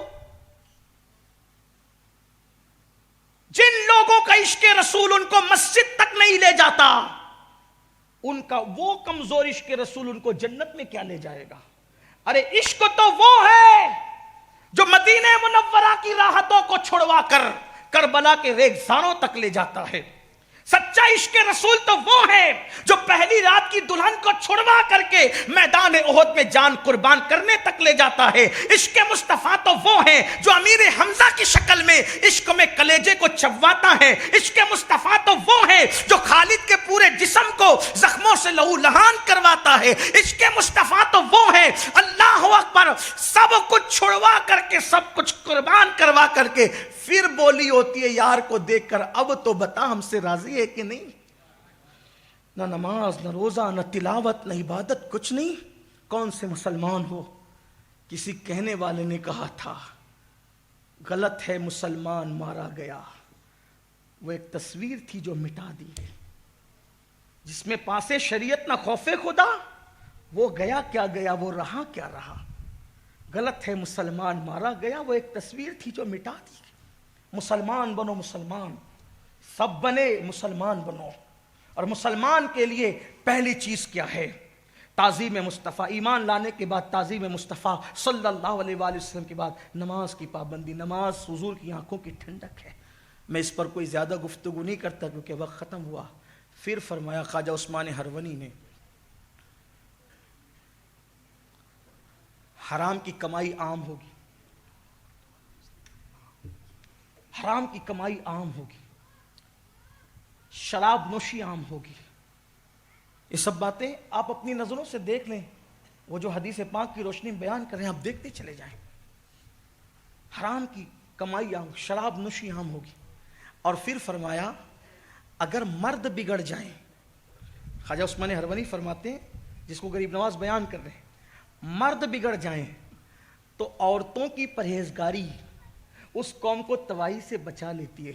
Speaker 1: جن لوگوں کا عشق رسول ان کو مسجد تک نہیں لے جاتا، ان کا وہ کمزور عشق رسول ان کو جنت میں کیا لے جائے گا؟ ارے عشق تو وہ ہے جو مدینہ منورہ کی راحتوں کو چھڑوا کر کربلا کے ریگزاروں تک لے جاتا ہے۔ سچا عشق رسول تو وہ ہے جو پہلی رات کی دلہن کو چھڑوا کر کے میدان احد میں جان قربان کرنے تک لے جاتا ہے. عشق مصطفیٰ تو وہ ہے جو امیر حمزہ کی شکل میں عشق میں کلیجے کو چبواتا ہے. عشق مصطفیٰ تو وہ ہے جو خالد کے پورے جسم کو زخموں سے لہو لہان کرواتا ہے. عشق مصطفیٰ تو وہ ہے اللہ اکبر سب کچھ چھڑوا کر کے سب کچھ قربان کروا کر کے پھر بولی ہوتی ہے یار کو دیکھ کر اب تو بتا ہم سے راضی ہے کہ نہیں. نہ نماز نہ روزہ نہ تلاوت نہ عبادت کچھ نہیں. کون سے مسلمان ہو. کسی کہنے والے نے کہا تھا غلط ہے مسلمان مارا گیا. وہ ایک تصویر تھی جو مٹا دی جس میں پاسے شریعت نہ خوف خدا. وہ گیا کیا گیا وہ رہا کیا رہا. غلط ہے مسلمان مارا گیا. وہ ایک تصویر تھی جو مٹا دی. مسلمان بنو مسلمان. سب بنے مسلمان بنو. اور مسلمان کے لیے پہلی چیز کیا ہے؟ تعظیم مصطفیٰ. ایمان لانے کے بعد تعظیم مصطفیٰ صلی اللہ علیہ وآلہ وسلم کے بعد نماز کی پابندی. نماز حضور کی آنکھوں کی ٹھنڈک ہے. میں اس پر کوئی زیادہ گفتگو نہیں کرتا کیونکہ وقت ختم ہوا. پھر فرمایا خواجہ عثمان ہرونی نے حرام کی کمائی عام ہوگی. حرام کی کمائی عام ہوگی. شراب نوشی عام ہوگی. یہ سب باتیں آپ اپنی نظروں سے دیکھ لیں. وہ جو حدیث پاک کی روشنی میں بیان کر رہے ہیں آپ دیکھتے چلے جائیں. حرام کی کمائی عام, شراب نوشی عام ہوگی. اور پھر فرمایا اگر مرد بگڑ جائیں. خواجہ عثمان ہرونی فرماتے ہیں جس کو غریب نواز بیان کر رہے ہیں مرد بگڑ جائیں تو عورتوں کی پرہیزگاری اس قوم کو تباہی سے بچا لیتی ہے.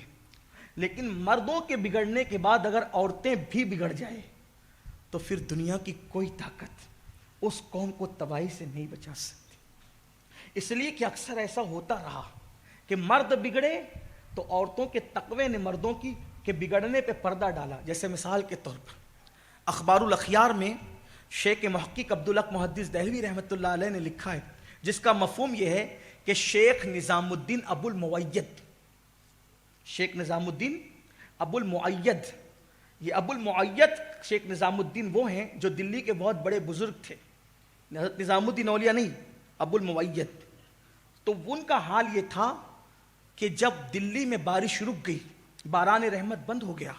Speaker 1: لیکن مردوں کے بگڑنے کے بعد اگر عورتیں بھی بگڑ جائیں تو پھر دنیا کی کوئی طاقت اس قوم کو تباہی سے نہیں بچا سکتی. اس لیے کہ اکثر ایسا ہوتا رہا کہ مرد بگڑے تو عورتوں کے تقوی نے مردوں کی کے بگڑنے پہ پردہ ڈالا. جیسے مثال کے طور پر اخبار الاخیار میں شیخ محقق عبدالحق محدث دہلوی رحمۃ اللہ علیہ نے لکھا ہے جس کا مفہوم یہ ہے کہ شیخ نظام الدین ابو المعید, شیخ نظام الدین ابو المعید, یہ ابو المعید شیخ نظام الدین وہ ہیں جو دلی کے بہت بڑے بزرگ تھے. حضرت نظام الدین اولیاء نہیں, ابو المعید. تو ان کا حال یہ تھا کہ جب دلی میں بارش رک گئی, باران رحمت بند ہو گیا,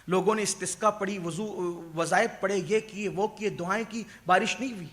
Speaker 1: لوگوں نے استسقا پڑھی, وظائف پڑھے, یہ کیے وہ کیے, دعائیں کی, بارش نہیں ہوئی.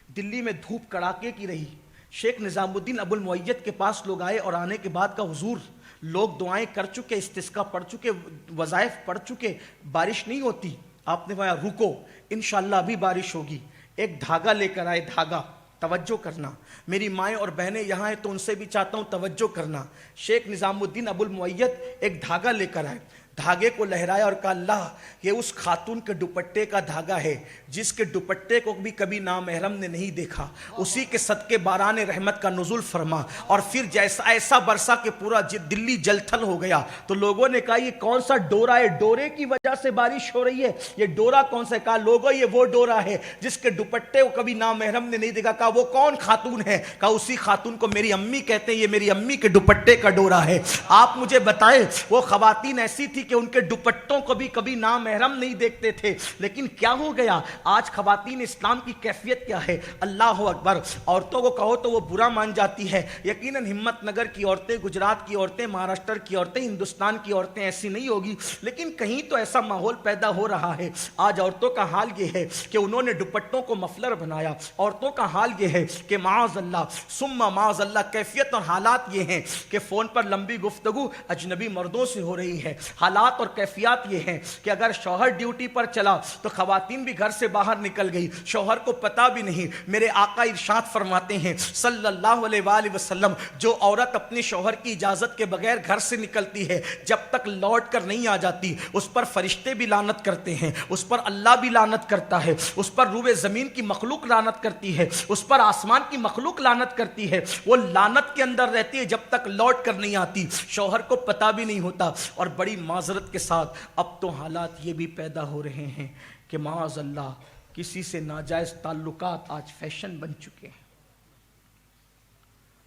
Speaker 1: دلی میں دھوپ کڑاکے کی رہی. شیخ نظام الدین ابو المعید کے پاس لوگ آئے اور آنے کے بعد کا حضور لوگ دعائیں کر چکے, استسقا پڑھ چکے, وظائف پڑھ چکے, بارش نہیں ہوتی. آپ نے فرمایا رکو انشاءاللہ ابھی بارش ہوگی. ایک دھاگا لے کر آئے. دھاگا, توجہ کرنا, میری مائیں اور بہنیں یہاں ہیں تو ان سے بھی چاہتا ہوں توجہ کرنا. شیخ نظام الدین ابو المعید ایک دھاگا لے کر آئے. دھاگے کو لہرایا اور کہا اللہ یہ اس خاتون کے دوپٹے کا دھاگا ہے جس کے دوپٹے کو بھی کبھی نامحرم نے نہیں دیکھا. اسی کے صدقے باران رحمت کا نزول فرما. اور پھر جیسا ایسا برسا کہ پورا دلی جل تھل ہو گیا. تو لوگوں نے کہا یہ کون سا ڈورا ہے, ڈورے کی وجہ سے بارش ہو رہی ہے, یہ ڈورا کون سا ہے؟ کہا لوگوں یہ وہ ڈورا ہے جس کے دوپٹے کو کبھی نامحرم نے نہیں دیکھا. کہا وہ کون خاتون ہے؟ کہا اسی خاتون کو میری امی کہتے ہیں, یہ میری امی کے دوپٹے کا ڈورا ہے. آپ مجھے بتائیں وہ خواتین ایسی تھی کہ ان کے دوپٹوں کو بھی کبھی نامحرم نہیں دیکھتے تھے. لیکن کیا ہو گیا آج خواتین اسلام کی کیفیت کیا ہے؟ اللہ اکبر. عورتوں کو کہو تو وہ برا مان جاتی ہے. یقیناً ہمت نگر کی عورتیں, گجرات کی عورتیں, مہاراشٹر کی عورتیں, ہندوستان کی عورتیں ایسی نہیں ہوگی, لیکن کہیں تو ایسا ماحول پیدا ہو رہا ہے. آج عورتوں کا حال یہ ہے کہ انہوں نے دوپٹوں کو مفلر بنایا. عورتوں کا حال یہ ہے کہ معاذ اللہ ثم معاذ اللہ کیفیت اور حالات یہ ہیں کہ فون پر لمبی گفتگو اجنبی مردوں سے ہو رہی ہے. حالات اور کیفیات یہ ہیں کہ اگر شوہر ڈیوٹی پر چلا تو خواتین بھی گھر سے باہر نکل گئی, شوہر کو پتا بھی نہیں. میرے آقا ارشاد فرماتے ہیں صلی اللہ علیہ وآلہ وسلم جو عورت اپنے شوہر کی اجازت کے بغیر گھر سے نکلتی ہے جب تک لوٹ کر نہیں آ جاتی اس پر فرشتے بھی لعنت کرتے ہیں, اس پر اللہ بھی لعنت کرتا ہے, اس پر روئے زمین کی مخلوق لعنت کرتی ہے, اس پر آسمان کی مخلوق لعنت کرتی ہے. وہ لعنت کے اندر رہتی ہے جب تک لوٹ کر نہیں آتی, شوہر کو پتا بھی نہیں ہوتا. اور بڑی معذرت کے ساتھ اب تو حالات یہ بھی پیدا ہو رہے ہیں کہ معاذ اللہ کسی سے ناجائز تعلقات آج فیشن بن چکے ہیں.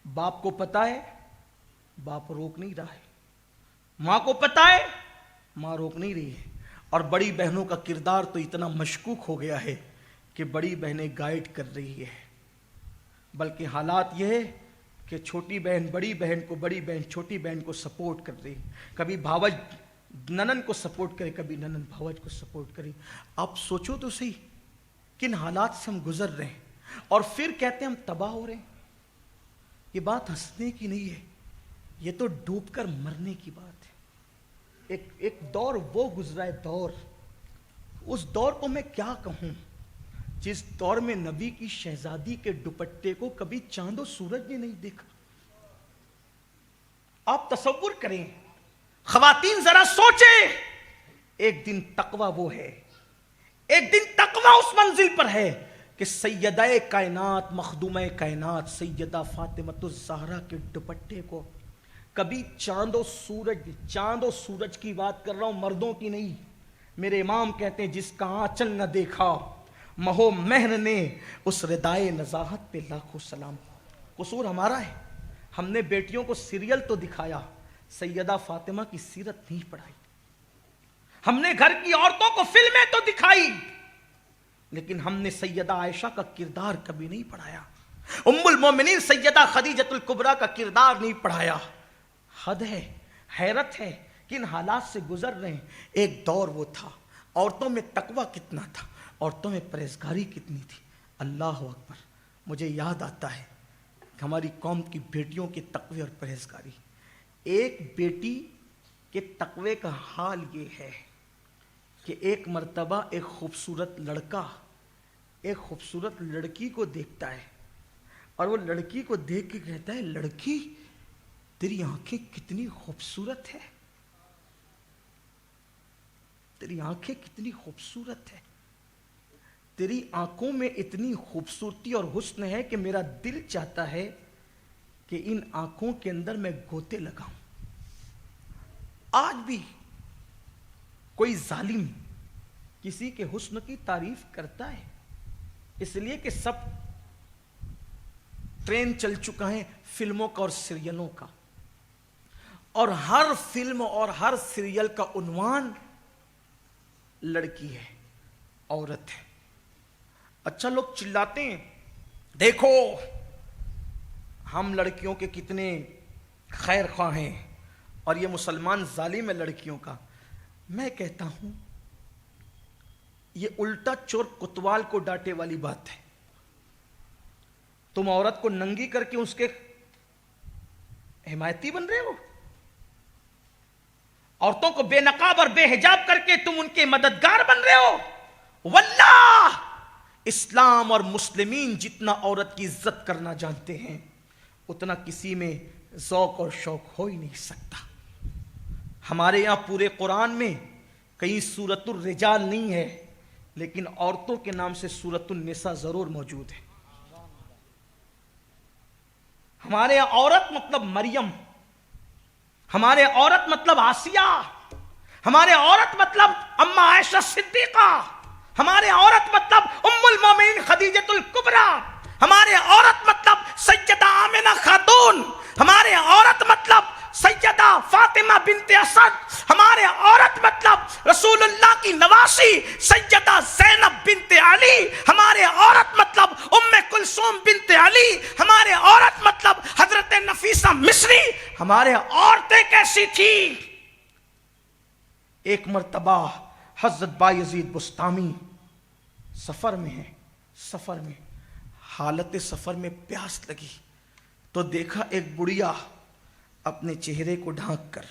Speaker 1: باپ کو پتا ہے, باپ روک نہیں رہا ہے. ماں کو پتا ہے, ماں روک نہیں رہی ہے. اور بڑی بہنوں کا کردار تو اتنا مشکوک ہو گیا ہے کہ بڑی بہنیں گائیڈ کر رہی ہے، بلکہ حالات یہ ہے کہ چھوٹی بہن بڑی بہن کو، بڑی بہن چھوٹی بہن کو سپورٹ کر رہی، کبھی بھاوج ننن کو سپورٹ کرے، کبھی ننن بھاوج کو سپورٹ کرے۔ آپ سوچو تو صحیح کن حالات سے ہم گزر رہے ہیں، اور پھر کہتے ہیں ہم تباہ ہو رہے ہیں۔ یہ بات ہنسنے کی نہیں ہے، یہ تو ڈوب کر مرنے کی بات ہے۔ ایک دور وہ گزرا ہے، دور، اس دور کو میں کیا کہوں، جس دور میں نبی کی شہزادی کے دوپٹے کو کبھی چاند و سورج نے نہیں دیکھا۔ آپ تصور کریں، خواتین ذرا سوچیں، ایک دن تقویٰ وہ ہے، ایک دن تقویٰ اس منزل پر ہے کہ سیدہ کائنات، مخدومہ کائنات سیدہ فاطمۃ الزہرا کے دوپٹے کو کبھی چاند و سورج کی بات کر رہا ہوں، مردوں کی نہیں۔ میرے امام کہتے ہیں جس کا آنچل نہ دیکھا مہو مہر نے، اس ردائے نزاہت پہ لاکھوں سلام۔ قصور ہمارا ہے، ہم نے بیٹیوں کو سیریل تو دکھایا، سیدہ فاطمہ کی سیرت نہیں پڑھائی۔ ہم نے گھر کی عورتوں کو فلمیں تو دکھائی، لیکن ہم نے سیدہ عائشہ کا کردار کبھی نہیں پڑھایا، ام المومنین سیدہ خدیجۃ الکبریٰ کا کردار نہیں پڑھایا۔ حد ہے، حیرت ہے، کن حالات سے گزر رہے ہیں۔ ایک دور وہ تھا، عورتوں میں تقویٰ کتنا تھا، عورتوں میں پرہیزگاری کتنی تھی۔ اللہ اکبر، مجھے یاد آتا ہے کہ ہماری قوم کی بیٹیوں کے تقوی اور پرہیزگاری۔ ایک بیٹی کے تقوی کا حال یہ ہے کہ ایک مرتبہ ایک خوبصورت لڑکا ایک خوبصورت لڑکی کو دیکھتا ہے، اور وہ لڑکی کو دیکھ کے کہتا ہے، لڑکی تیری آنکھیں کتنی خوبصورت ہے، تیری آنکھیں کتنی خوبصورت ہے، تیری آنکھوں میں اتنی خوبصورتی اور حسن ہے کہ میرا دل چاہتا ہے کہ ان آنکھوں کے اندر میں گوتے لگاؤں۔ آج بھی کوئی ظالم کسی کے حسن کی تعریف کرتا ہے، اس لیے کہ سب ٹرین چل چکا ہے فلموں کا اور سیریلوں کا، اور ہر فلم اور ہر سیریل کا عنوان لڑکی ہے، عورت ہے۔ اچھا، لوگ چلاتے ہیں دیکھو ہم لڑکیوں کے کتنے خیر خواہ ہیں، اور یہ مسلمان ظالم ہے لڑکیوں کا۔ میں کہتا ہوں یہ الٹا چور کوتوال کو ڈانٹے والی بات ہے۔ تم عورت کو ننگی کر کے اس کے حمایتی بن رہے ہو، عورتوں کو بے نقاب اور بے حجاب کر کے تم ان کے مددگار بن رہے ہو۔ واللہ اسلام اور مسلمین جتنا عورت کی عزت کرنا جانتے ہیں، اتنا کسی میں ذوق اور شوق ہو ہی نہیں سکتا۔ ہمارے یہاں پورے قرآن میں کہیں سورۃ الرجال نہیں ہے، لیکن عورتوں کے نام سے سورۃ النساء ضرور موجود ہے۔ ہمارے یہاں عورت مطلب مریم، ہمارے عورت مطلب آسیہ، ہمارے عورت مطلب اما عائشہ صدیقہ، ہمارے عورت مطلب ام المومنین خدیجۃ الکبریٰ، ہمارے عورت مطلب سیدہ آمنہ خاتون، ہمارے عورت مطلب سیدہ فاطمہ بنت اسد، ہمارے عورت مطلب رسول اللہ کی نواسی سیدہ زینب بنت علی، ہمارے عورت مطلب ام کلثوم بنت علی، ہمارے عورت مطلب حضرت نفیسہ مصری۔ ہمارے عورتیں کیسی تھی؟ ایک مرتبہ حضرت بایزید بسطامی سفر میں ہیں، سفر میں حالت سفر میں پیاس لگی تو دیکھا ایک بڑھیا اپنے چہرے کو ڈھانک کر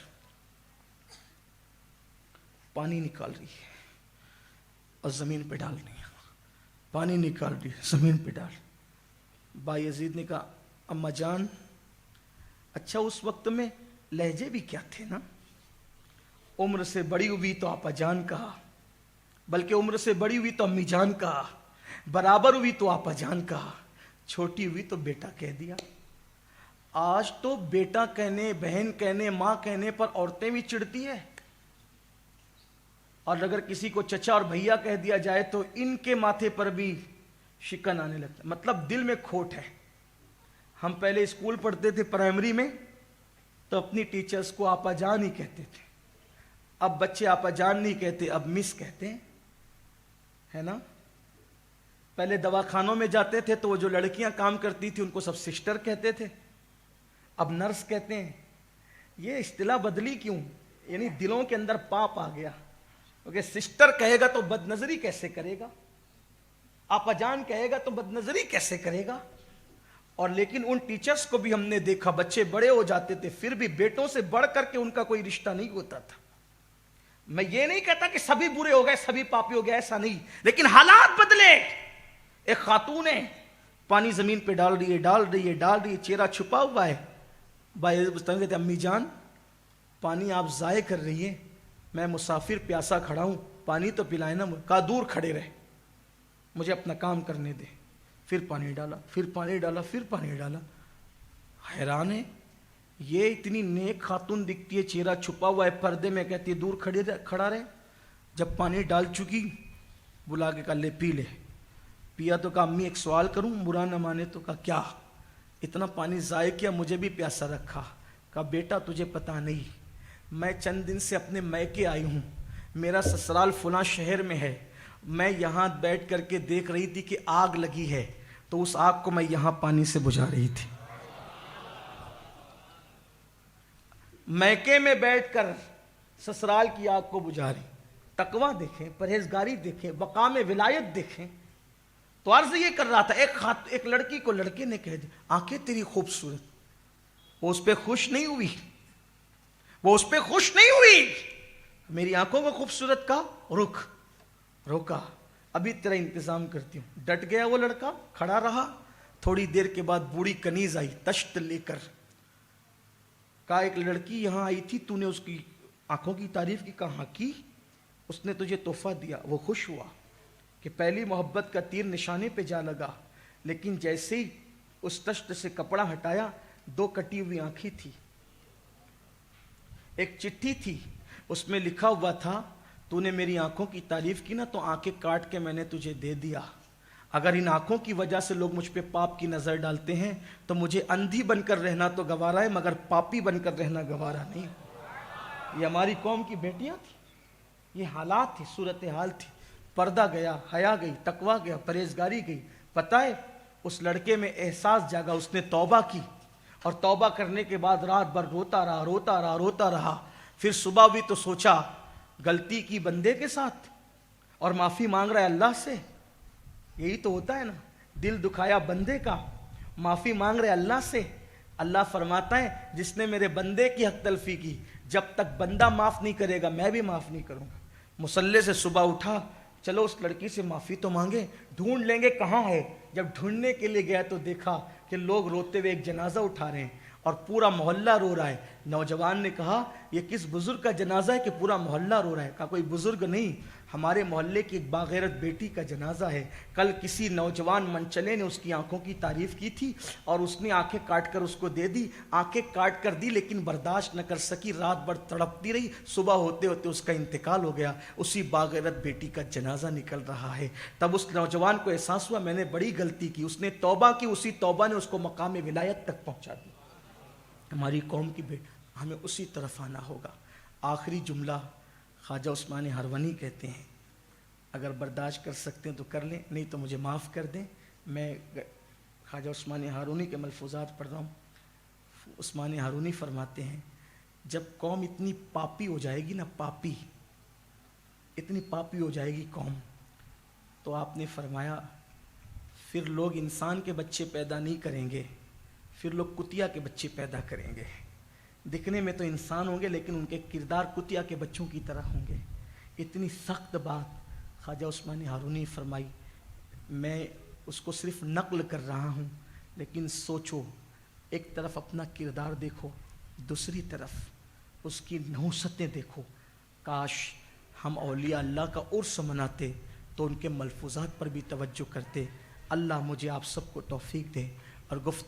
Speaker 1: پانی نکال رہی ہے اور زمین پہ ڈال رہی ہے، پانی نکال رہی ہے زمین پہ ڈال۔ بایزید نے کہا، اما جان، اچھا اس وقت میں لہجے بھی کیا تھے نا، عمر سے بڑی ہوئی تو آپا جان کہا، بلکہ عمر سے بڑی ہوئی تو امی جان کہا، برابر ہوئی تو آپا جان کہا، چھوٹی ہوئی تو بیٹا کہہ دیا۔ آج تو بیٹا کہنے، بہن کہنے، ماں کہنے پر عورتیں بھی چڑھتی ہے، اور اگر کسی کو چچا اور بھیا کہہ دیا جائے تو ان کے ماتھے پر بھی شکن آنے لگتا ہے، مطلب دل میں کھوٹ ہے۔ ہم پہلے اسکول پڑھتے تھے پرائمری میں تو اپنی ٹیچرز کو آپا جان ہی کہتے تھے، اب بچے آپا جان نہیں کہتے، اب مس کہتے ہیں، ہے نا؟ پہلے دواخانوں میں جاتے تھے تو وہ جو لڑکیاں کام کرتی تھی ان کو سب سسٹر کہتے تھے، اب نرس کہتے ہیں۔ یہ اصطلاح بدلی کیوں؟ یعنی دلوں کے اندر پاپ آ گیا، کیونکہ سسٹر کہے گا تو بد نظری کیسے کرے گا، آپا جان کہے گا تو بد نظری کیسے کرے گا؟ اور لیکن ان ٹیچرز کو بھی ہم نے دیکھا، بچے بڑے ہو جاتے تھے پھر بھی بیٹوں سے بڑھ کر کے ان کا کوئی رشتہ نہیں ہوتا تھا۔ میں یہ نہیں کہتا کہ سبھی برے ہو گئے، سبھی پاپی ہو گئے، ایسا نہیں، لیکن حالات بدلے۔ ایک خاتون ہے، پانی زمین پہ ڈال رہی ہے، چہرہ چھپا ہوا ہے، بھائی کہتے امی جان پانی آپ ضائع کر رہی ہیں، میں مسافر پیاسا کھڑا ہوں، پانی تو پلائے نا۔ کہا دور کھڑے رہے، مجھے اپنا کام کرنے دے۔ پھر پانی ڈالا۔ حیران ہے، یہ اتنی نیک خاتون دکھتی ہے، چہرہ چھپا ہوا ہے پردے میں، کہتی ہے دور کھڑا رہے۔ جب پانی ڈال چکی بلا کے کہا لے پی لے۔ پیا تو کہا امی ایک سوال کروں، برا نہ مانے تو؟ کہا کیا؟ اتنا پانی ضائع کیا، مجھے بھی پیاسا رکھا۔ کہا بیٹا تجھے پتا نہیں، میں چند دن سے اپنے میکے آئی ہوں، میرا سسرال فلاں شہر میں ہے، میں یہاں بیٹھ کر کے دیکھ رہی تھی کہ آگ لگی ہے، تو اس آگ کو میں یہاں پانی سے بجھا رہی تھی۔ میکے میں بیٹھ کر سسرال کی آگ کو بجھا رہی۔ تقویٰ دیکھیں، پرہیزگاری دیکھیں، مقام ولایت دیکھیں۔ تو عرض یہ کر رہا تھا، ایک لڑکی کو لڑکے نے کہہ دیا آنکھیں تیری خوبصورت، وہ اس پہ خوش نہیں ہوئی، میری آنکھوں کو خوبصورت کا روکا، ابھی تیرا انتظام کرتی ہوں۔ ڈٹ گیا وہ لڑکا، کھڑا رہا۔ تھوڑی دیر کے بعد بوڑھی کنیز آئی تشت لے کر، کہا ایک لڑکی یہاں آئی تھی، تو نے اس کی آنکھوں کی تعریف کی؟ کہا کی، اس نے تجھے تحفہ دیا۔ وہ خوش ہوا کہ پہلی محبت کا تیر نشانے پہ جا لگا، لیکن جیسے ہی اس تشت سے کپڑا ہٹایا 2 کٹی ہوئی آنکھیں تھی، ایک چٹھی تھی، اس میں لکھا ہوا تھا تو نے میری آنکھوں کی تعریف کی نا تو آنکھیں کاٹ کے میں نے تجھے دے دیا، اگر ان آنکھوں کی وجہ سے لوگ مجھ پہ پاپ کی نظر ڈالتے ہیں تو مجھے اندھی بن کر رہنا تو گوارا ہے، مگر پاپی بن کر رہنا گوارا نہیں۔ یہ ہماری قوم کی بیٹیاں تھیں، یہ حالات تھی، صورتحال تھی۔ پردہ گیا، حیا گئی، تقویٰ گیا، پرہیزگاری گئی۔ پتہ ہے اس لڑکے میں احساس جاگا، اس نے توبہ کی، اور توبہ کرنے کے بعد رات بھر روتا رہا۔ پھر صبح ہوئی تو سوچا غلطی کی بندے کے ساتھ اور معافی مانگ رہا ہے اللہ سے۔ یہی تو ہوتا ہے نا، دل دکھایا بندے کا، معافی مانگ رہے اللہ سے۔ اللہ فرماتا ہے جس نے میرے بندے کی حق تلفی کی، جب تک بندہ معاف نہیں کرے گا میں بھی معاف نہیں کروں گا۔ مصلی سے صبح اٹھا، چلو اس لڑکی سے معافی تو مانگے، ڈھونڈ لیں گے کہاں ہے۔ جب ڈھونڈنے کے لیے گیا تو دیکھا کہ لوگ روتے ہوئے ایک جنازہ اٹھا رہے ہیں اور پورا محلہ رو رہا ہے۔ نوجوان نے کہا یہ کس بزرگ کا جنازہ ہے کہ پورا محلہ رو رہا ہے؟ کہا کوئی بزرگ نہیں، ہمارے محلے کی ایک باغیرت بیٹی کا جنازہ ہے، کل کسی نوجوان منچلے نے اس کی آنکھوں کی تعریف کی تھی اور اس نے آنکھیں کاٹ کر اس کو دے دی، آنکھیں کاٹ کر دی لیکن برداشت نہ کر سکی، رات بھر تڑپتی رہی، صبح ہوتے ہوتے اس کا انتقال ہو گیا، اسی باغیرت بیٹی کا جنازہ نکل رہا ہے۔ تب اس نوجوان کو احساس ہوا میں نے بڑی غلطی کی، اس نے توبہ کی، اسی توبہ نے اس کو مقام ولایت تک پہنچا دی۔ ہماری قوم کی ہمیں اسی طرف آنا ہوگا۔ آخری جملہ خواجہ عثمان ہرونی کہتے ہیں، اگر برداشت کر سکتے ہیں تو کر لیں، نہیں تو مجھے معاف کر دیں۔ میں خواجہ عثمان ہرونی کے ملفوظات پڑھ رہا ہوں۔ عثمان ہرونی فرماتے ہیں جب قوم اتنی پاپی ہو جائے گی نا، اتنی پاپی ہو جائے گی قوم، تو آپ نے فرمایا پھر لوگ انسان کے بچے پیدا نہیں کریں گے، پھر لوگ کتیا کے بچے پیدا کریں گے۔ دکھنے میں تو انسان ہوں گے لیکن ان کے کردار کتیا کے بچوں کی طرح ہوں گے۔ اتنی سخت بات خواجہ عثمان ہارونی فرمائی۔ میں اس کو صرف نقل کر رہا ہوں، لیکن سوچو، ایک طرف اپنا کردار دیکھو، دوسری طرف اس کی نحوستیں دیکھو۔ کاش ہم اولیاء اللہ کا عرس مناتے تو ان کے ملفوظات پر بھی توجہ کرتے۔ اللہ مجھے آپ سب کو توفیق دے اور گفتگو